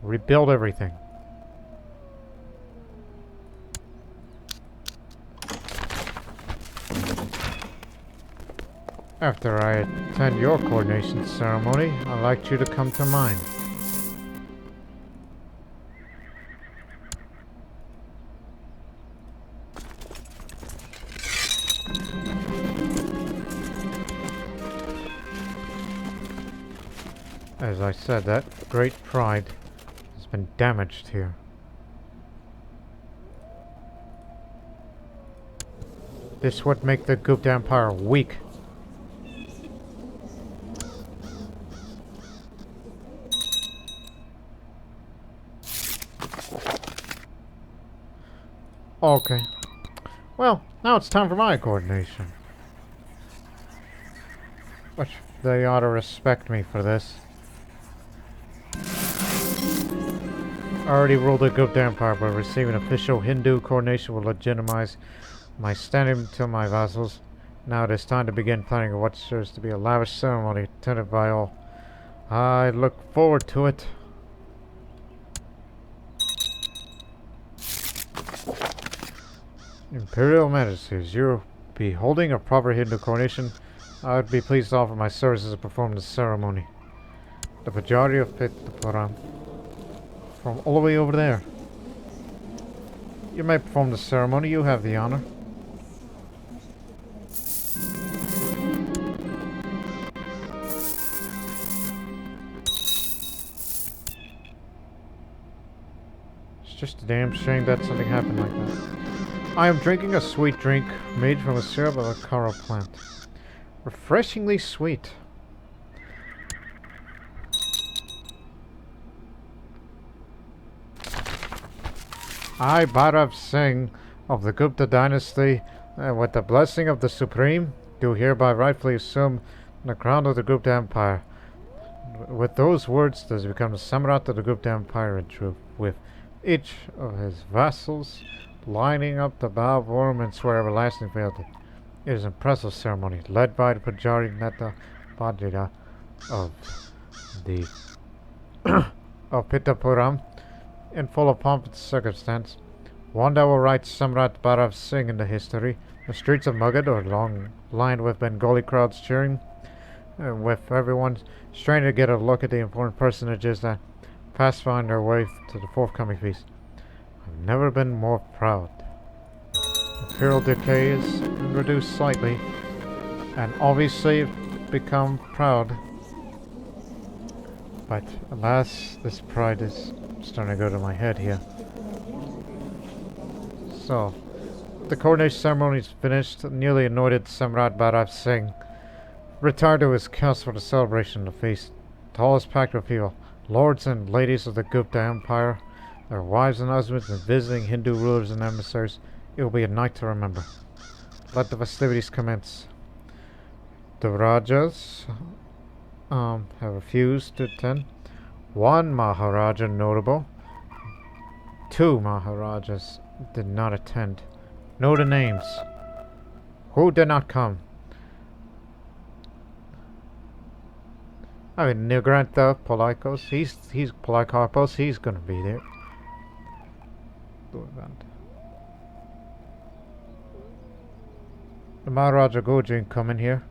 Rebuild everything. After I attend your coordination ceremony, I'd like you to come to mine. As I said, that great pride has been damaged here. This would make the Gupta Empire weak. Okay. Well, now it's time for my coordination. Which they ought to respect me for this. I already ruled the Gupta Empire, but receiving official Hindu coordination will legitimize my standing to my vassals. Now it is time to begin planning what serves to be a lavish ceremony attended by all. I look forward to it. Imperial Majesties, you'll be holding a proper Hindu coronation. I would be pleased to offer my services to perform the ceremony. The Pujari of Pittapuram, from all the way over there. You may perform the ceremony, you have the honor. It's just a damn shame that something happened like that. I am drinking a sweet drink made from a syrup of a Kara plant. Refreshingly sweet. I, Bhairav Singh of the Gupta dynasty, with the blessing of the Supreme, do hereby rightfully assume the crown of the Gupta Empire. With those words, does become the Samrat of the Gupta Empire in truth, with each of his vassals lining up the bow of ornament and swear everlasting fealty. It is an impressive ceremony, led by the Pujari Netta Padida of the of Pittapuram, in full of pomp and circumstance. One that will write Samrat Bhairav Singh into history. The streets of Magadh are long lined with Bengali crowds cheering, with everyone straining to get a look at the important personages that pass find their way to the forthcoming feast. I've never been more proud. Imperial decay is reduced slightly, and obviously become proud. But alas, this pride is starting to go to my head here. So, the coronation ceremony is finished. The newly anointed Samrat Bhairav Singh retired to his castle for the celebration of the feast. tallest pact of people, lords and ladies of the Gupta Empire, their wives and husbands, and visiting Hindu rulers and emissaries. It will be a night to remember. Let the festivities commence. The Rajas have refused to attend. One Maharaja notable. 2 Maharajas did not attend. Know the names. Who did not come? I mean, Nigrantha Polycarpos. He's Polycarpos. He's gonna be there. The Maharaja Gojin coming here.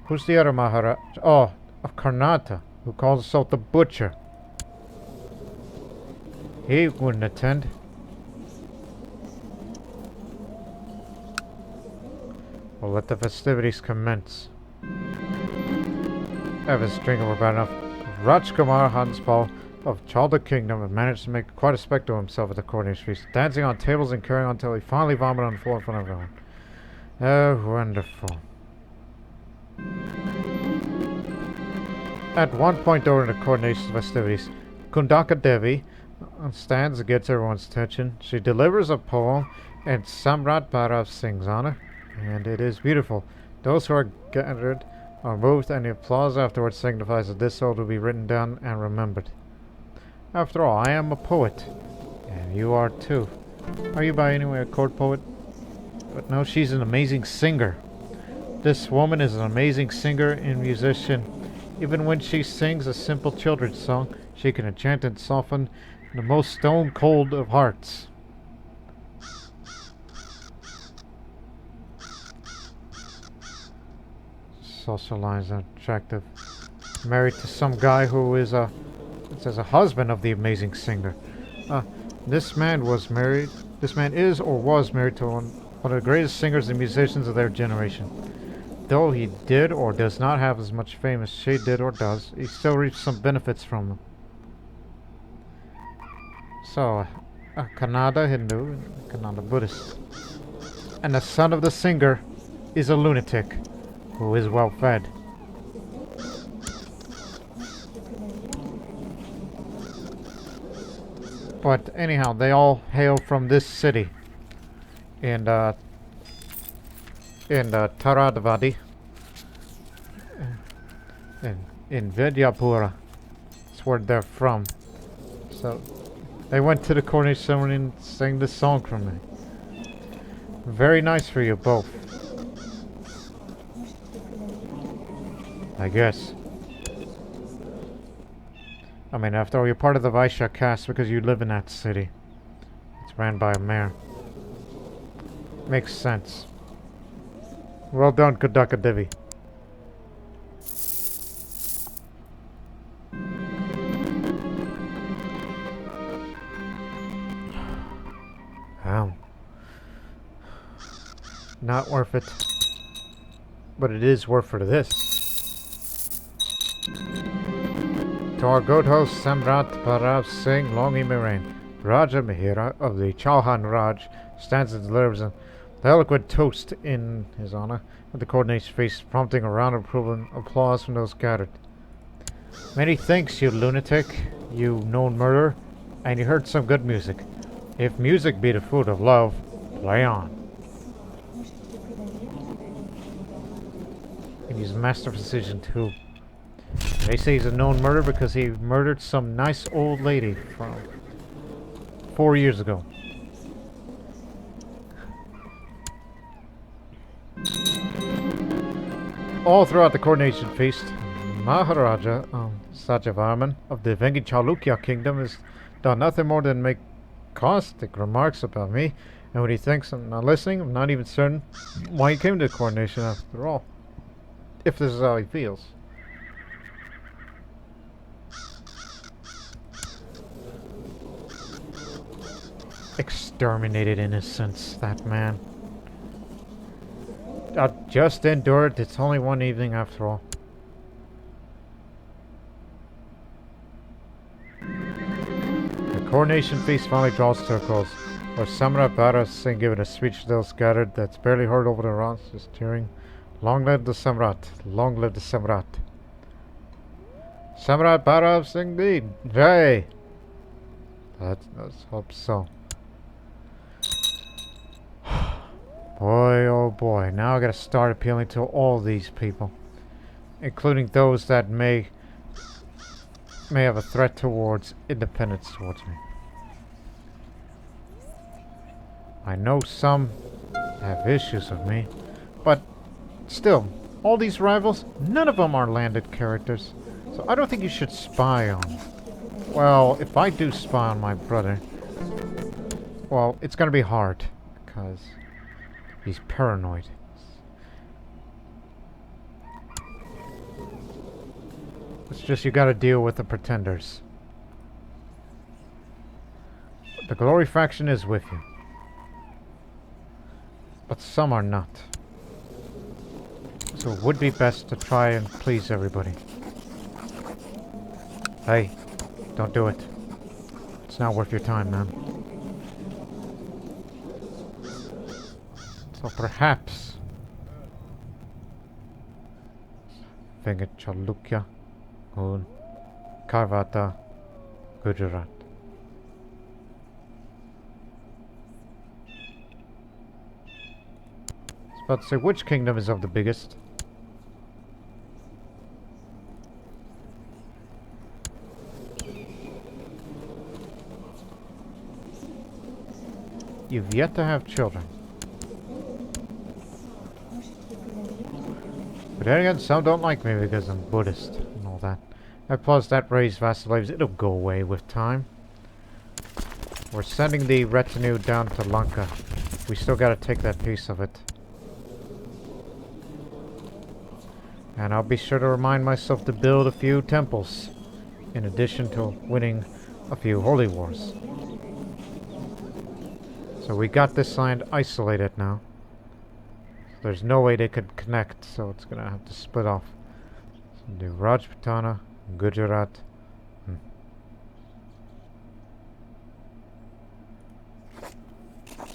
Who's the other Maharaja? Oh, of Karnataka, who calls himself the Butcher. He wouldn't attend. Well, let the festivities commence. Evans drinking were bad enough. Rajkumar Hanspal of Chalda Kingdom had managed to make quite a spectacle of himself at the coronation feast, dancing on tables and carrying on until he finally vomited on the floor in front of everyone. Oh, wonderful. At one point during the coronation festivities, Kundaka Devi stands and gets everyone's attention. She delivers a poem and Samrat Bhairav sings on it, and it is beautiful. Those who are gathered are moved, and the applause afterwards signifies that this soul will be written down and remembered. After all, I am a poet, and you are too. Are you by any way a court poet? But no, she's an amazing singer. This woman is an amazing singer and musician. Even when she sings a simple children's song, she can enchant and soften the most stone cold of hearts. Social lines are attractive. Married to some guy who is it says a husband of the amazing singer. This man is or was married to one of the greatest singers and musicians of their generation. Though he did or does not have as much fame as she did or does, he still reaps some benefits from them. So, a Kannada Hindu and a Kannada Buddhist. And the son of the singer is a lunatic who is well fed. But anyhow, they all hail from this city. And Taradvadi, in Vidyapura. That's where they're from. So they went to the coronation ceremony and sang this song for me. Very nice for you both, I guess. I mean, after all, you're part of the Vaishya caste because you live in that city. It's ran by a mayor. Makes sense. Well done, Kundaka Devi. Wow. Not worth it. But it is worth for this. To our good host Samrat Bhairav Singh, long he may reign. Raja Mihira of the Chauhan Raj stands and delivers an eloquent toast in his honor at the coronation feast, prompting a round of approval and applause from those gathered. Many thanks, you lunatic, you known murderer, and you heard some good music. If music be the food of love, play on. And he's a master physician too. They say he's a known murderer because he murdered some nice old lady from 4 years ago. All throughout the coronation feast, Maharaja Satyavarman of the Vengi Chalukya kingdom has done nothing more than make caustic remarks about me, and when he thinks I'm not listening, I'm not even certain why he came to the coronation after all, if this is how he feels. Exterminated innocence, that man. Just endure it. It's only one evening after all. The coronation feast finally draws to a close, where Samrat Bhairav Singh giving a speech to those gathered that's barely heard over the rocks, just cheering Long live the Samrat. Long live the Samrat. Samrat Bharat Singh Ji. Jai. Let's hope so. Boy, oh boy. Now I gotta start appealing to all these people. Including those that may have a threat towards independence towards me. I know some have issues with me, but still, all these rivals, none of them are landed characters. So I don't think you should spy on. Well, if I do spy on my brother, well, it's gonna be hard, because he's paranoid. It's just you gotta deal with the pretenders. The Glory faction is with you. But some are not. So it would be best to try and please everybody. Hey, don't do it. It's not worth your time, man. So perhaps Vengat Chalukya un Karvata Gujarat. I was about to say, which kingdom is of the biggest? You've yet to have children. But then again, some don't like me because I'm Buddhist and all that. And plus, that raised vassalaves, it'll go away with time. We're sending the retinue down to Lanka. We still gotta take that piece of it. And I'll be sure to remind myself to build a few temples, in addition to winning a few holy wars. So we got this land isolated now. There's no way they could connect, so it's gonna have to split off. So do Rajputana, Gujarat.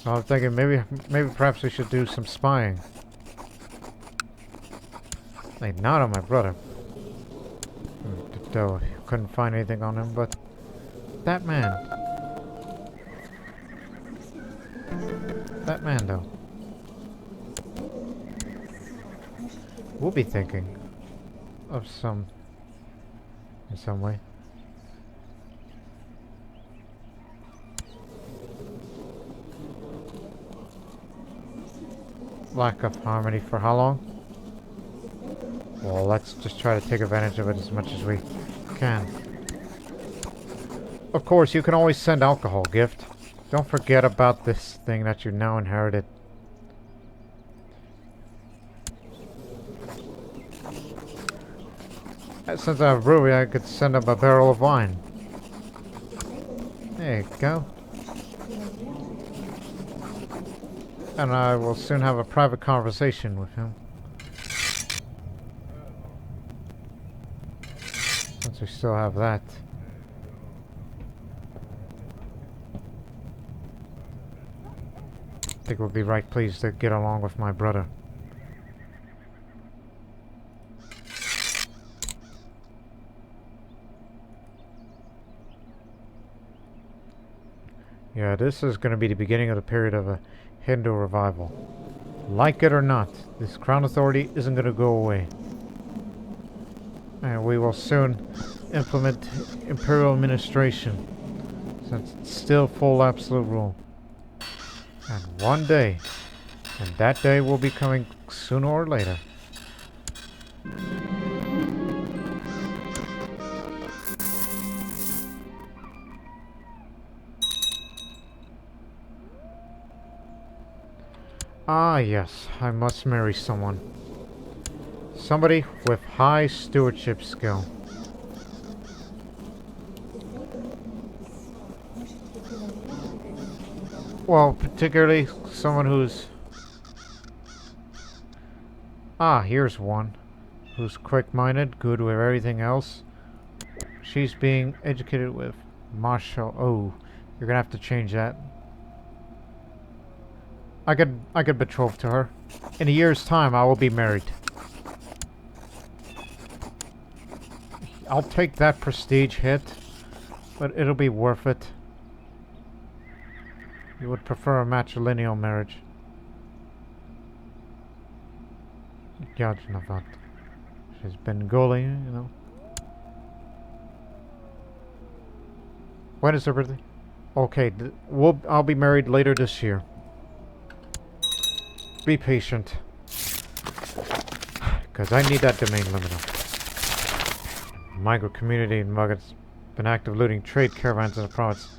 So I'm thinking maybe perhaps we should do some spying. Like, not on my brother. Though couldn't find anything on him, but that man. That man, though. We'll be thinking of in some way. Lack of harmony for how long? Well, let's just try to take advantage of it as much as we can. Of course, you can always send alcohol gift. Don't forget about this thing that you now inherited. Since I have brewery, I could send him a barrel of wine. There you go. And I will soon have a private conversation with him. Since we still have that. I think we'll be right pleased to get along with my brother. Yeah, this is going to be the beginning of the period of a Hindu revival. Like it or not, this Crown Authority isn't going to go away. And we will soon implement Imperial Administration, since it's still full absolute rule. And one day, and that day will be coming sooner or later. Ah, yes, I must marry someone. Somebody with high stewardship skill. Well, particularly someone who's... Ah, here's one. Who's quick-minded, good with everything else. She's being educated with martial... Oh, you're gonna have to change that. I could betroth to her. In a year's time, I will be married. I'll take that prestige hit, but it'll be worth it. You would prefer a matrilineal marriage. Yajnavat. She's Bengali, you know. When is her birthday? Okay, I'll be married later this year. Be patient. Because I need that domain limiter. Migrant community in Mugget's been active looting trade caravans in the province.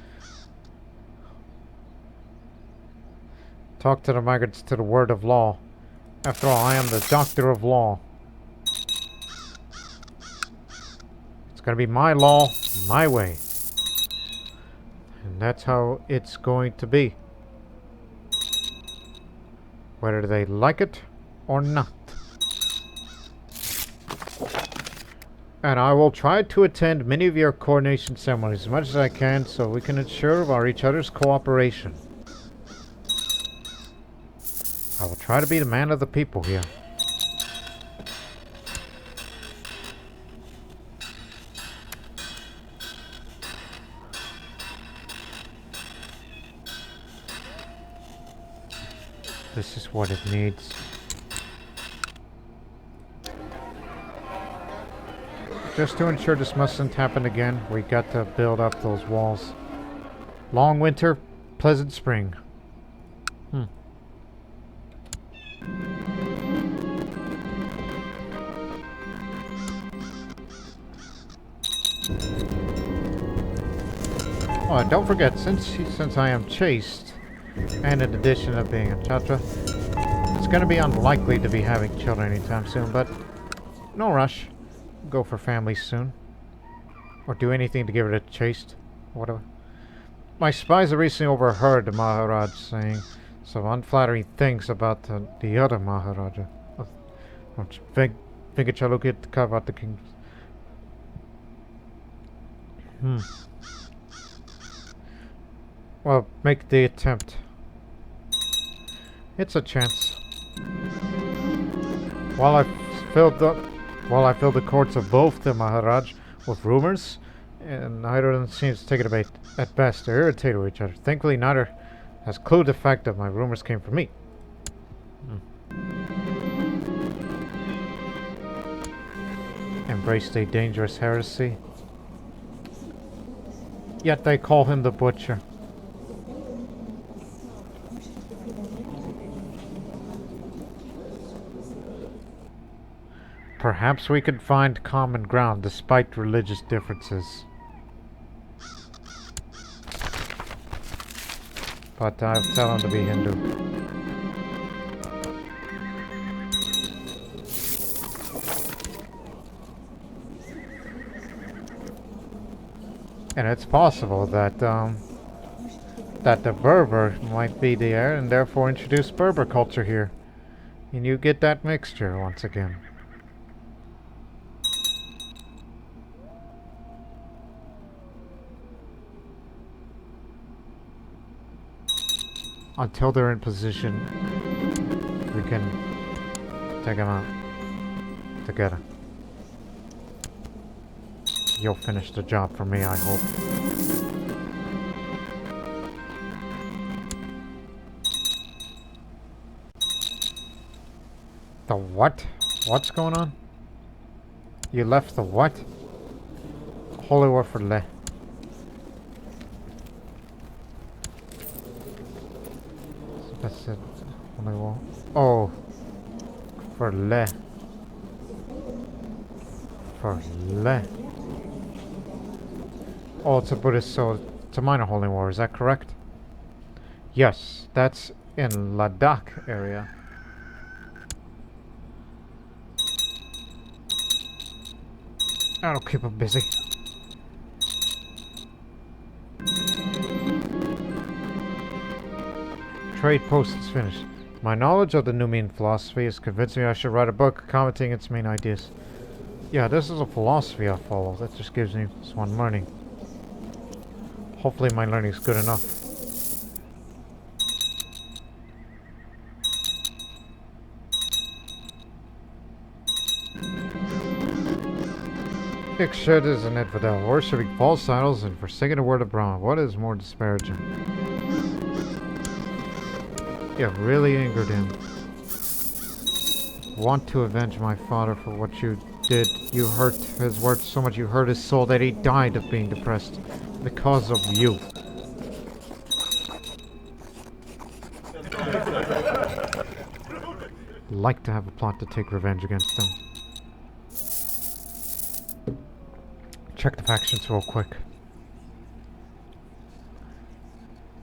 Talk to the migrants to the word of law. After all, I am the doctor of law. It's gonna be my law, my way. And that's how it's going to be. Whether they like it or not. And I will try to attend many of your coronation ceremonies as much as I can so we can ensure of each other's cooperation. I will try to be the man of the people here. This is what it needs. Just to ensure this mustn't happen again, we got to build up those walls. Long winter, pleasant spring. Oh, and don't forget, since I am chaste, and in addition of being a chatra, it's going to be unlikely to be having children anytime soon, but no rush. Go for family soon. Or do anything to give it a chaste. Whatever. My spies have recently overheard the Maharaj saying some unflattering things about the other Maharaja. Vingachalukit Kavat the King. Well, make the attempt. It's a chance. While I filled the courts of both the Maharaj with rumors, and neither of them seems to take it at best. They're irritated with each other. Thankfully, neither has clued the fact that my rumors came from me. Embraced a dangerous heresy. Yet they call him the Butcher. Perhaps we could find common ground despite religious differences. But I'll tell him to be Hindu. And it's possible that that the Berber might be the heir and therefore introduce Berber culture here. And you get that mixture once again. Until they're in position, we can take them out together. You'll finish the job for me, I hope. The what? What's going on? You left the what? Holy War for Le. That's it. Holy War. Oh. For Le. For Le. Oh, it's a Buddhist, so it's a minor holy war, is that correct? Yes, that's in Ladakh area. That'll keep him busy. Trade post is finished. My knowledge of the Numian philosophy has convinced me I should write a book commenting its main ideas. Yeah, this is a philosophy I follow. That just gives me this one learning. Hopefully my learning is good enough. Ikshed is an infidel, worshipping false idols and forsaking the word of Brahma. What is more disparaging? You have really angered him. Want to avenge my father for what you did. You hurt his words so much, you hurt his soul that he died of being depressed because of you. Like to have a plot to take revenge against them. Check the factions real quick.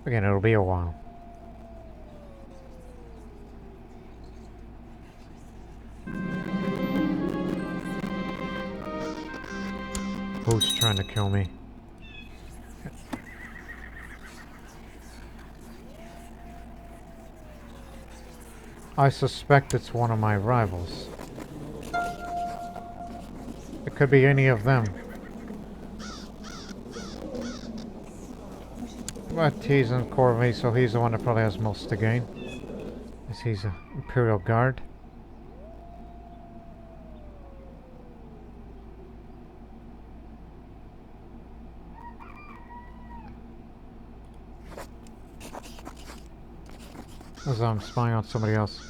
Again, it'll be a while. Who's trying to kill me? I suspect it's one of my rivals. It could be any of them. But he's in core of me, so he's the one that probably has most to gain. As he's an Imperial Guard. As I'm spying on somebody else.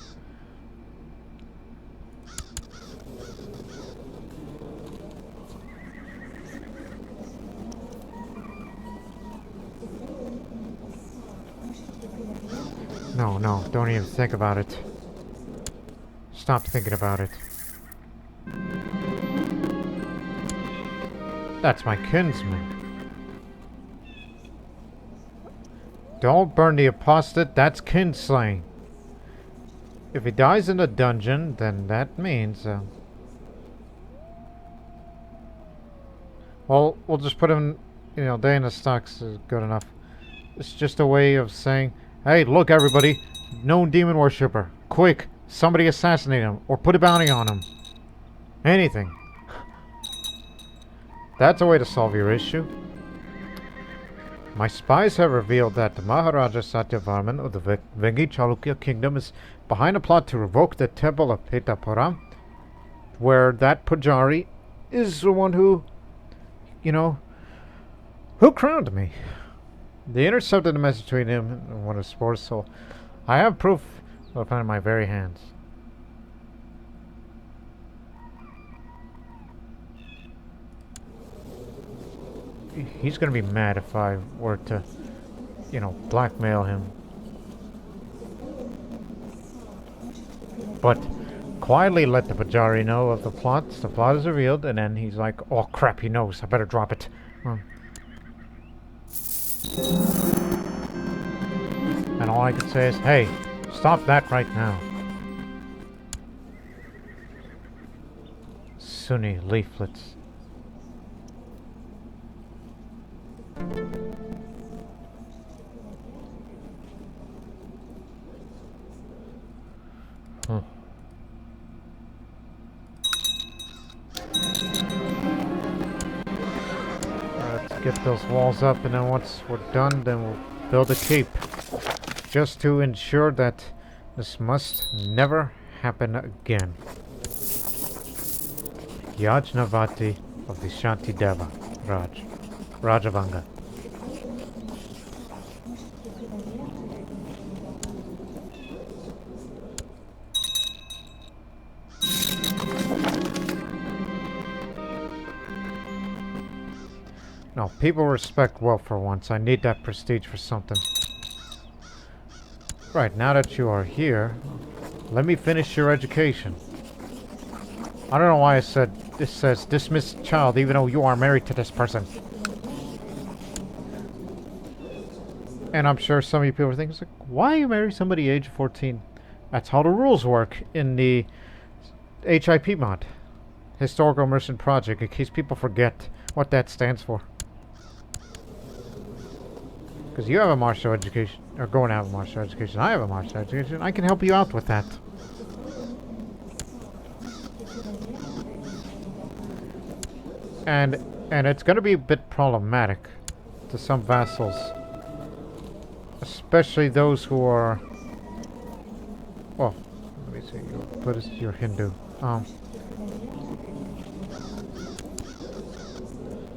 No, no, don't even think about it. Stop thinking about it. That's my kinsman. Don't burn the apostate, that's kinslaying. If he dies in a dungeon, then that means... well, we'll just put him, you know, day in the stocks is good enough. It's just a way of saying, hey, look everybody, known demon worshipper. Quick, somebody assassinate him, or put a bounty on him. Anything. That's a way to solve your issue. My spies have revealed that the Maharaja Satyavarman of the Vengi Chalukya kingdom is behind a plot to revoke the temple of Petapura, where that Pujari is the one who, you know, who crowned me. They intercepted the message between him and one of his spores, so I have proof I found in my very hands. He's gonna be mad if I were to, you know, blackmail him. But quietly let the Pujari know of the plot. The plot is revealed, and then he's like, oh crap, he knows, I better drop it. And all I could say is, hey, stop that right now. Sunni leaflets. Let's get those walls up, and then once we're done, then we'll build a keep. Just to ensure that this must never happen again. Yajnavati of the Shantideva Raj. Rajavanga. No, people respect wealth for once. I need that prestige for something. Right, now that you are here, let me finish your education. I don't know why I said this says dismissed child even though you are married to this person. And I'm sure some of you people are thinking, like, why you marry somebody age 14? That's how the rules work in the HIP mod. Historical Immersion Project, in case people forget what that stands for. Because you have a martial education, or going to have a martial education. I have a martial education. I can help you out with that. And it's going to be a bit problematic to some vassals. Especially those who are... well, let me see. You're Buddhist, you're Hindu.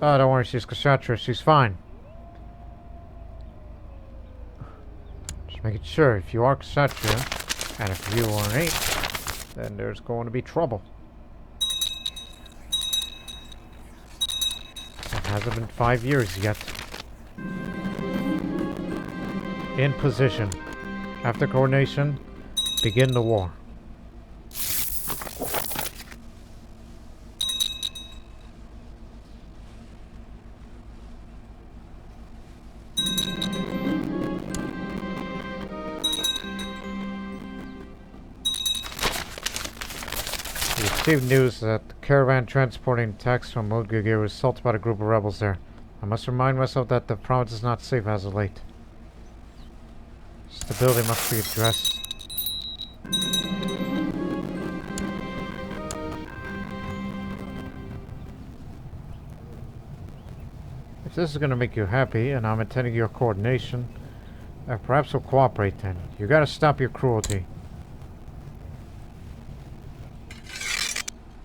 Oh, don't worry, she's Kshatriya. She's fine. Just making sure, if you are Kshatriya, and if you are ain't, then there's going to be trouble. It hasn't been 5 years yet. In position. After coordination, begin the war. We received news that the caravan transporting tax from Mudgugir was assaulted by a group of rebels there. I must remind myself that the province is not safe as of late. Stability must be addressed. If this is going to make you happy, and I'm attending your coordination, perhaps we'll cooperate then. You gotta stop your cruelty.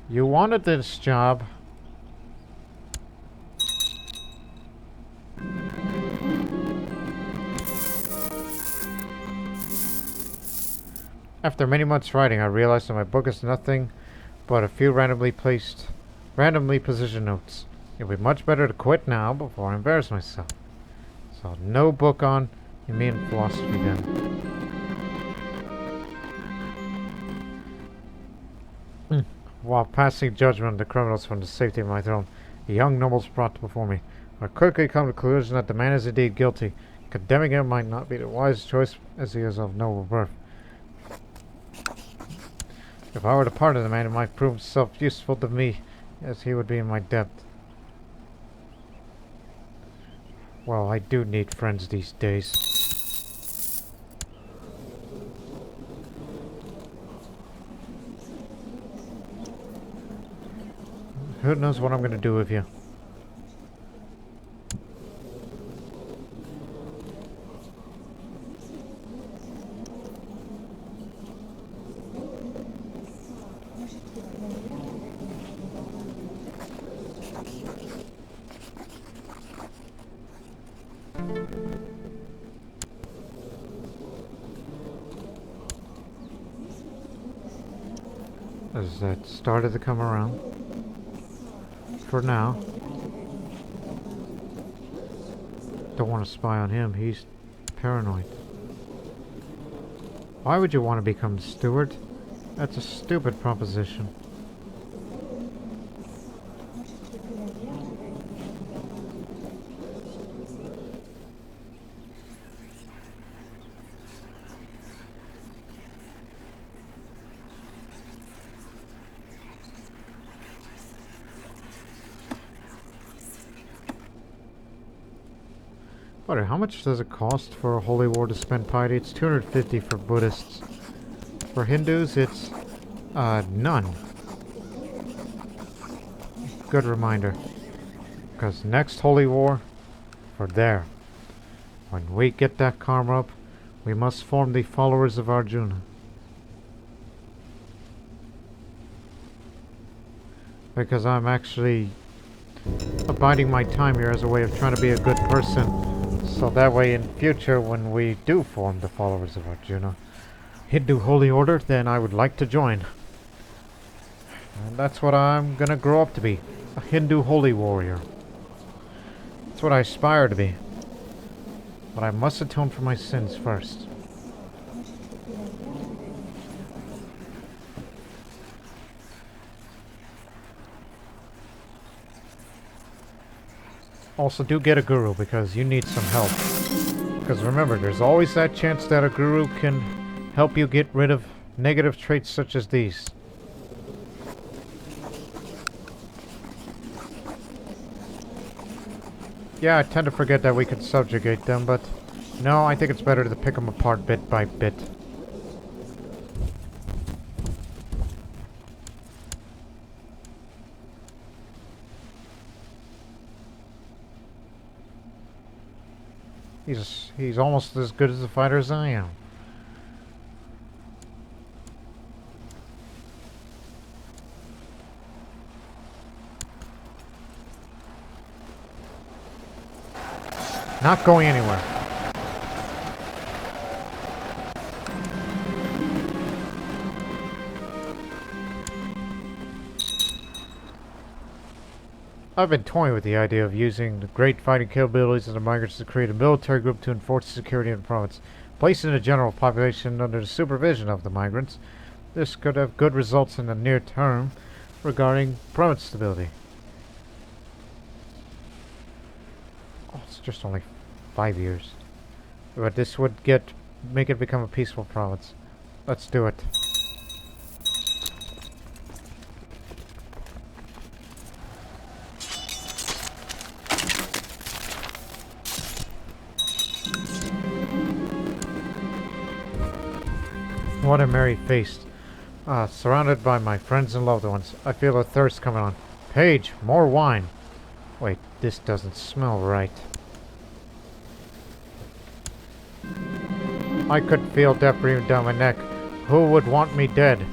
You wanted this job. After many months writing, I realized that my book is nothing but a few randomly positioned notes. It would be much better to quit now before I embarrass myself. So, no book on Nemean philosophy then. While passing judgment on the criminals from the safety of my throne, a young noble was brought before me. I quickly come to the conclusion that the man is indeed guilty. Condemning him might not be the wisest choice, as he is of noble birth. If I were to pardon the man, it might prove himself useful to me, as he would be in my debt. Well, I do need friends these days. Who knows what I'm going to do with you? As that started to come around. For now. Don't want to spy on him. He's paranoid. Why would you want to become the steward? That's a stupid proposition. But how much does it cost for a holy war to spend piety? It's 250 for Buddhists. For Hindus, it's none. Good reminder. Because next holy war, we're there. When we get that karma up, we must form the followers of Arjuna. Because I'm actually abiding my time here as a way of trying to be a good person. So that way in future when we do form the followers of Arjuna, Hindu holy order, then I would like to join. And that's what I'm gonna grow up to be. A Hindu holy warrior. That's what I aspire to be. But I must atone for my sins first. Also, do get a guru because you need some help. Because remember, there's always that chance that a guru can help you get rid of negative traits such as these. Yeah, I tend to forget that we can subjugate them, but no, I think it's better to pick them apart bit by bit. He's almost as good as a fighter as I am. Not going anywhere. I've been toying with the idea of using the great fighting capabilities of the migrants to create a military group to enforce security in the province, placing the general population under the supervision of the migrants. This could have good results in the near term regarding province stability. Oh, it's just only 5 years. But this would make it become a peaceful province. Let's do it. What a merry feast. Surrounded by my friends and loved ones. I feel a thirst coming on. Paige, more wine. Wait, this doesn't smell right. I could feel death breathing down my neck. Who would want me dead?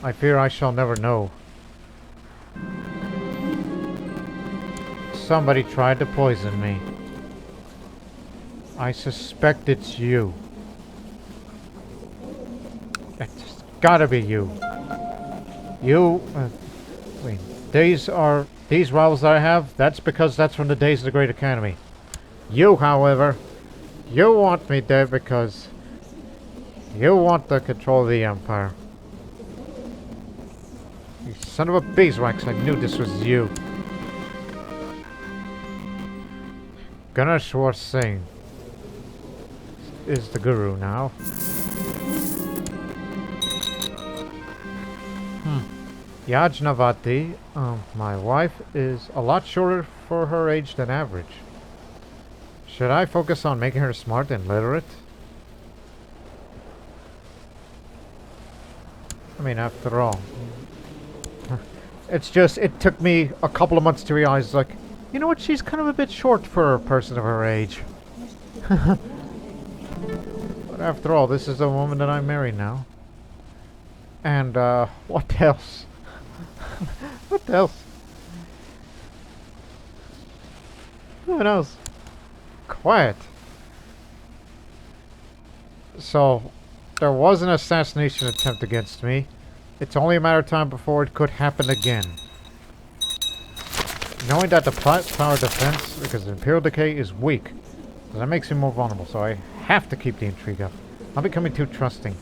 I fear I shall never know. Somebody tried to poison me. I suspect it's you. It's gotta be you. You, wait, these rivals that I have, that's because that's from the days of the Great Academy. You, however, you want me dead because you want to control the Empire. You son of a beeswax, I knew this was you. Ganeshwar Singh is the guru now. Yajnavati, my wife, is a lot shorter for her age than average. Should I focus on making her smart and literate? I mean, after all, it's just, it took me a couple of months to realize, like, you know what, she's kind of a bit short for a person of her age. But after all, this is the woman that I'm married now. And, what else? What else? What else? Quiet. So, there was an assassination attempt against me. It's only a matter of time before it could happen again. Knowing that the tower defense, because the Imperial Decay is weak, that makes me more vulnerable, so I have to keep the intrigue up. I'm becoming too trusting.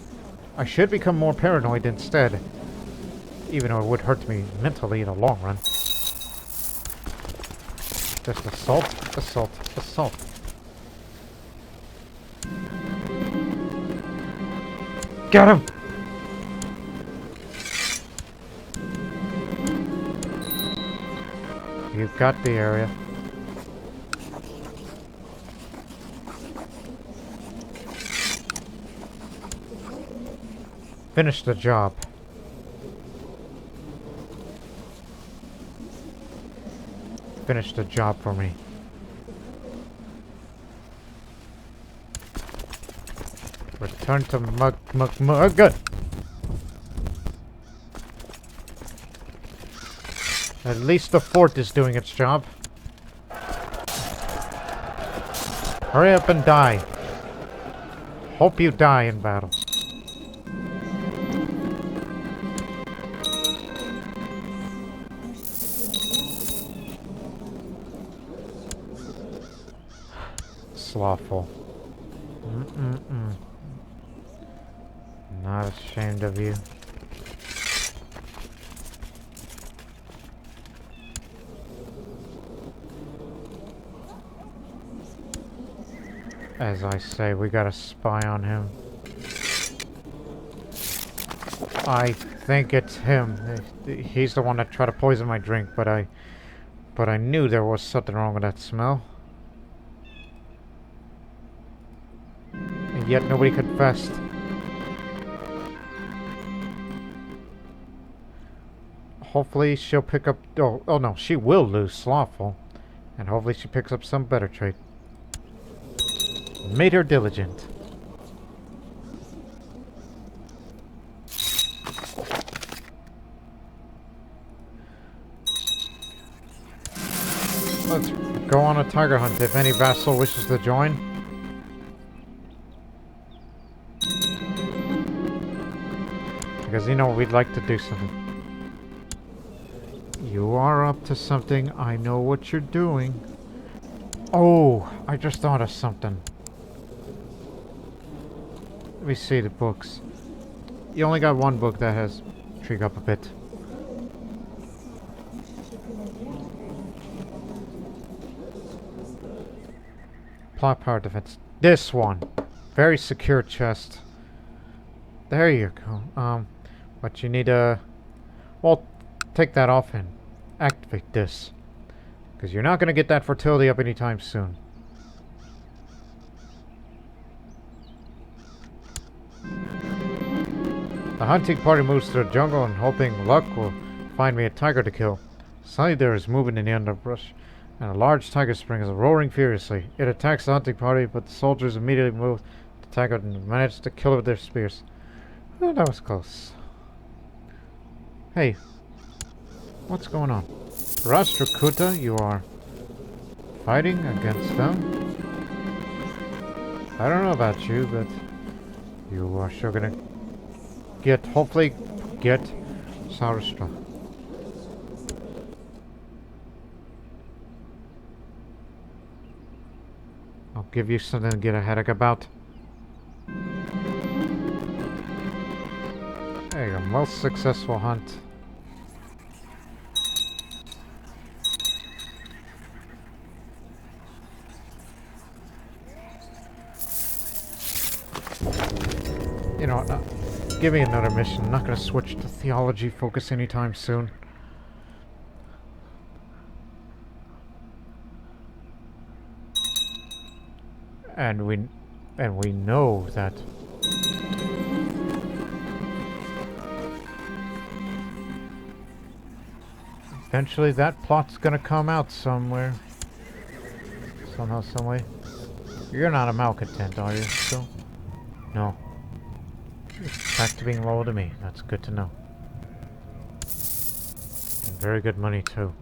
I should become more paranoid instead. Even though it would hurt me mentally in the long run. Just assault, assault, assault. Get him! You've got the area. Finish the job. Finish the job for me. Return to good. At least the fort is doing its job. Hurry up and die. Hope you die in battle. Slothful. Not ashamed of you. As I say, we got a spy on him. I think it's him. He's the one that tried to poison my drink, but I knew there was something wrong with that smell. And yet nobody confessed. Hopefully she'll pick up... Oh no, she will lose Slothful. And hopefully she picks up some better trait. Made her diligent. Let's go on a tiger hunt if any vassal wishes to join. Because, you know, we'd like to do something. You are up to something. I know what you're doing. Oh, I just thought of something. Let me see the books. You only got one book that has intrigue up a bit. Plot power defense. This one. Very secure chest. There you go. But you need to... Well, take that off and activate this. Because you're not going to get that fertility up anytime soon. The hunting party moves through the jungle and hoping luck will find me a tiger to kill. Suddenly there is movement in the underbrush, and a large tiger spring is roaring furiously. It attacks the hunting party, but the soldiers immediately move to attack it and manage to kill it with their spears. Oh, that was close. Hey, what's going on? Rashtrakuta, you are fighting against them? I don't know about you, but you are sure gonna hopefully get Saurashtra. I'll give you something to get a headache about. There you go, most successful hunt. You know what? Give me another mission. I'm not going to switch to theology focus anytime soon. And we know that eventually that plot's going to come out somewhere. Somehow, some way. You're not a malcontent, are you? Still? No. Back to being loyal to me. That's good to know. And very good money, too.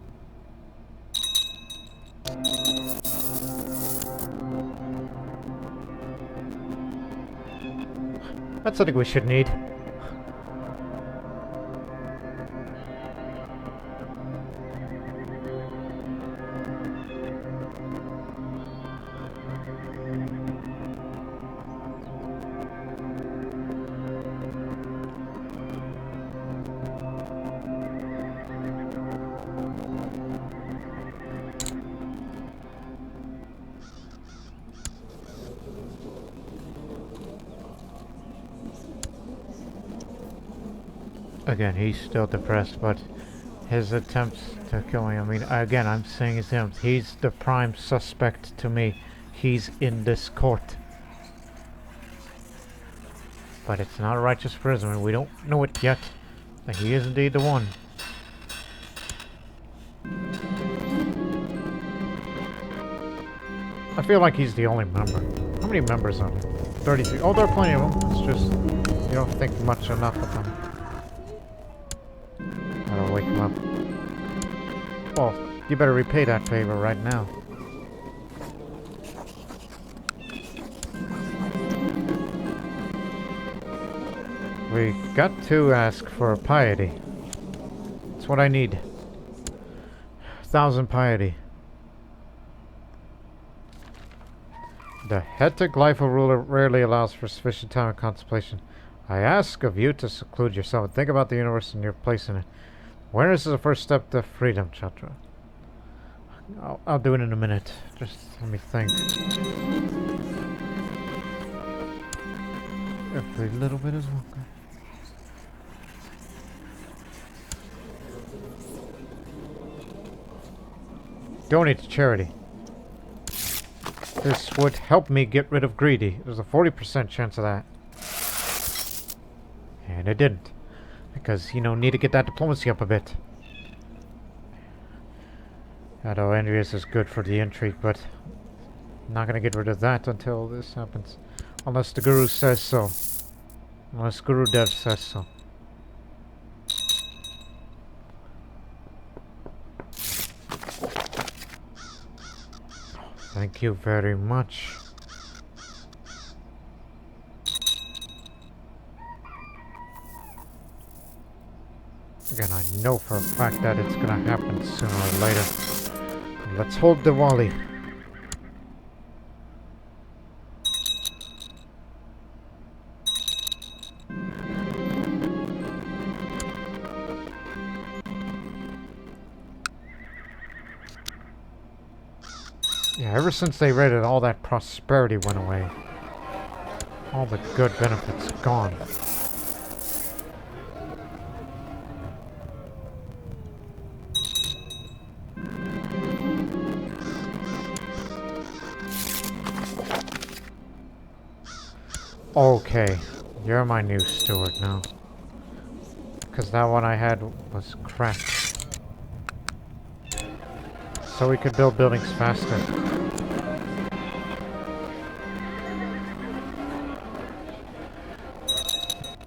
That's something we should need. Again, he's still depressed, but his attempts to kill me, I mean, again, I'm saying his attempts. He's the prime suspect to me. He's in this court. But it's not a righteous prisoner. We don't know it yet. But he is indeed the one. I feel like he's the only member. How many members are there? 33. Oh, there are plenty of them. It's just, you don't think much enough of them. I'll wake him up. Well, you better repay that favor right now. We got to ask for piety. That's what I need. 1,000 piety. The Heteglypha ruler rarely allows for sufficient time of contemplation. I ask of you to seclude yourself and think about the universe and your place in it. Awareness is the first step to freedom, Chatra. I'll do it in a minute. Just let me think. Every little bit is welcome. Donate to charity. This would help me get rid of greedy. There's a 40% chance of that. And it didn't. Because, you know, need to get that diplomacy up a bit. Although envious is good for the intrigue, but I'm not going to get rid of that until this happens. Unless the Guru says so. Unless Guru Dev says so. Thank you very much. Again, I know for a fact that it's gonna happen sooner or later. Let's hold Diwali. Yeah, ever since they raided, all that prosperity went away. All the good benefits gone. Okay, you're my new steward now. Because that one I had was cracked. So we could build buildings faster.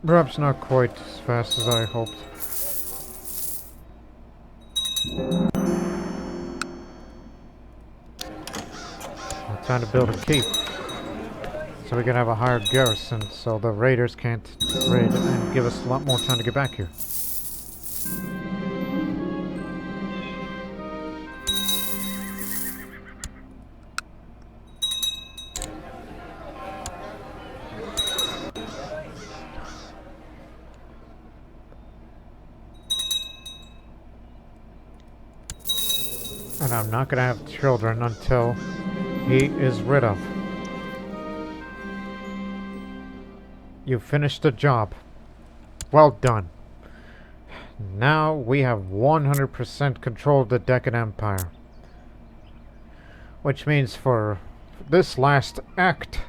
Perhaps not quite as fast as I hoped. Well, time to build a keep. So we can have a higher garrison so the raiders can't raid and give us a lot more time to get back here. And I'm not gonna have children until he is rid of. You finished the job. Well done. Now we have 100% control of the Deccan Empire. Which means for this last act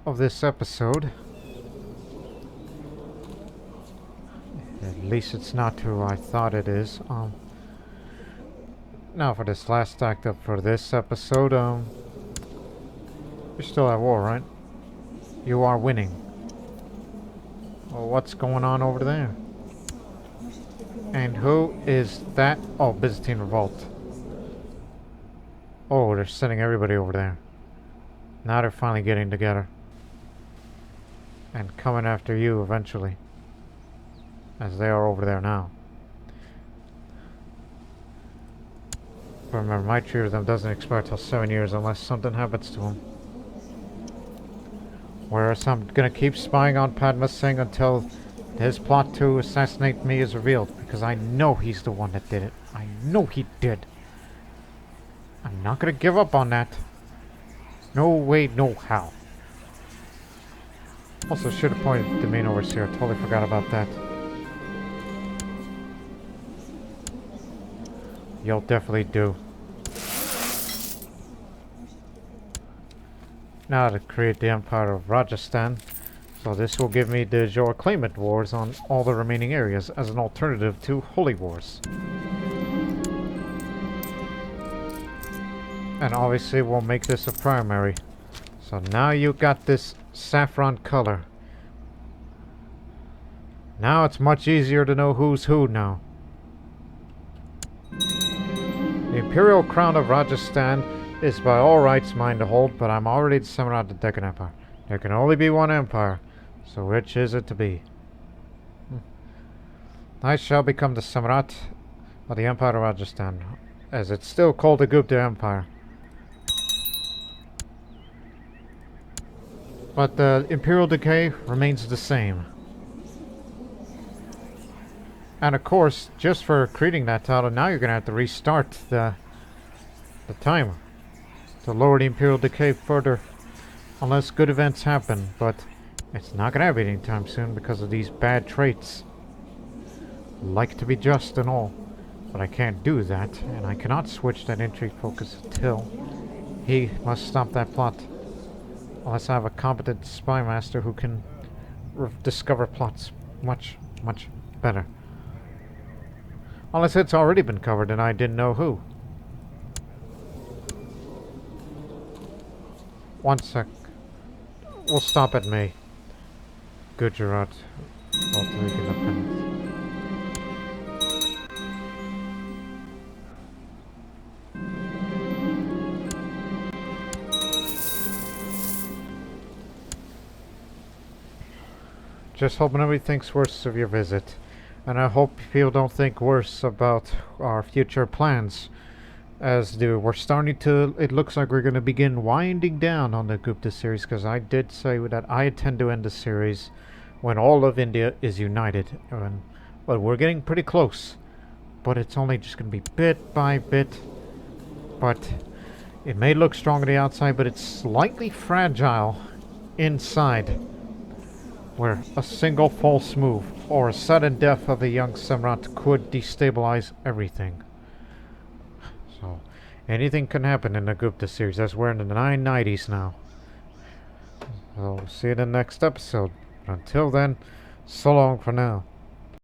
of this episode, at least it's not who I thought it is. Now for this last act up for this episode, you're still at war, right? You are winning. Well, what's going on over there? And who is that? Oh, Byzantine Revolt. Oh, they're sending everybody over there. Now they're finally getting together. And coming after you eventually. As they are over there now. But remember, my treaty of them doesn't expire till 7 years unless something happens to him. Whereas I'm gonna keep spying on Padma Singh until his plot to assassinate me is revealed. Because I know he's the one that did it. I know he did. I'm not gonna give up on that. No way, no how. Also, should have pointed the main overseer. Totally forgot about that. You'll definitely do. Now to create the Empire of Rajasthan. So this will give me the Jor Claimant Wars on all the remaining areas as an alternative to Holy Wars. And obviously we'll make this a primary. So now you got this saffron color. Now it's much easier to know who's who now. The Imperial Crown of Rajasthan is by all rights mine to hold, but I'm already the Samrat of the Deccan Empire. There can only be one empire, so which is it to be? I shall become the Samrat of the Empire of Rajasthan, as it's still called the Gupta Empire. But the Imperial decay remains the same. And of course, just for creating that title, now you're going to have to restart the timer to lower the Imperial decay further, unless good events happen. But it's not going to happen anytime soon because of these bad traits. Like to be just and all, but I can't do that, and I cannot switch that intrigue focus until he must stop that plot. Unless I have a competent spy master who can discover plots much, much better. Unless it's already been covered and I didn't know who. One sec. We'll stop at May. Gujarat. Baltic independence. Just hoping nobody thinks worse of your visit. And I hope people don't think worse about our future plans. We're starting to, it looks like we're going to begin winding down on the Gupta series, because I did say that I intend to end the series when all of India is united. But we're getting pretty close. But it's only just going to be bit by bit. But it may look strong on the outside, but it's slightly fragile inside, where a single false move or a sudden death of a young Samrat could destabilize everything. So, anything can happen in the Gupta series. As we're in the 990s now. So, see you in the next episode. Until then, so long for now.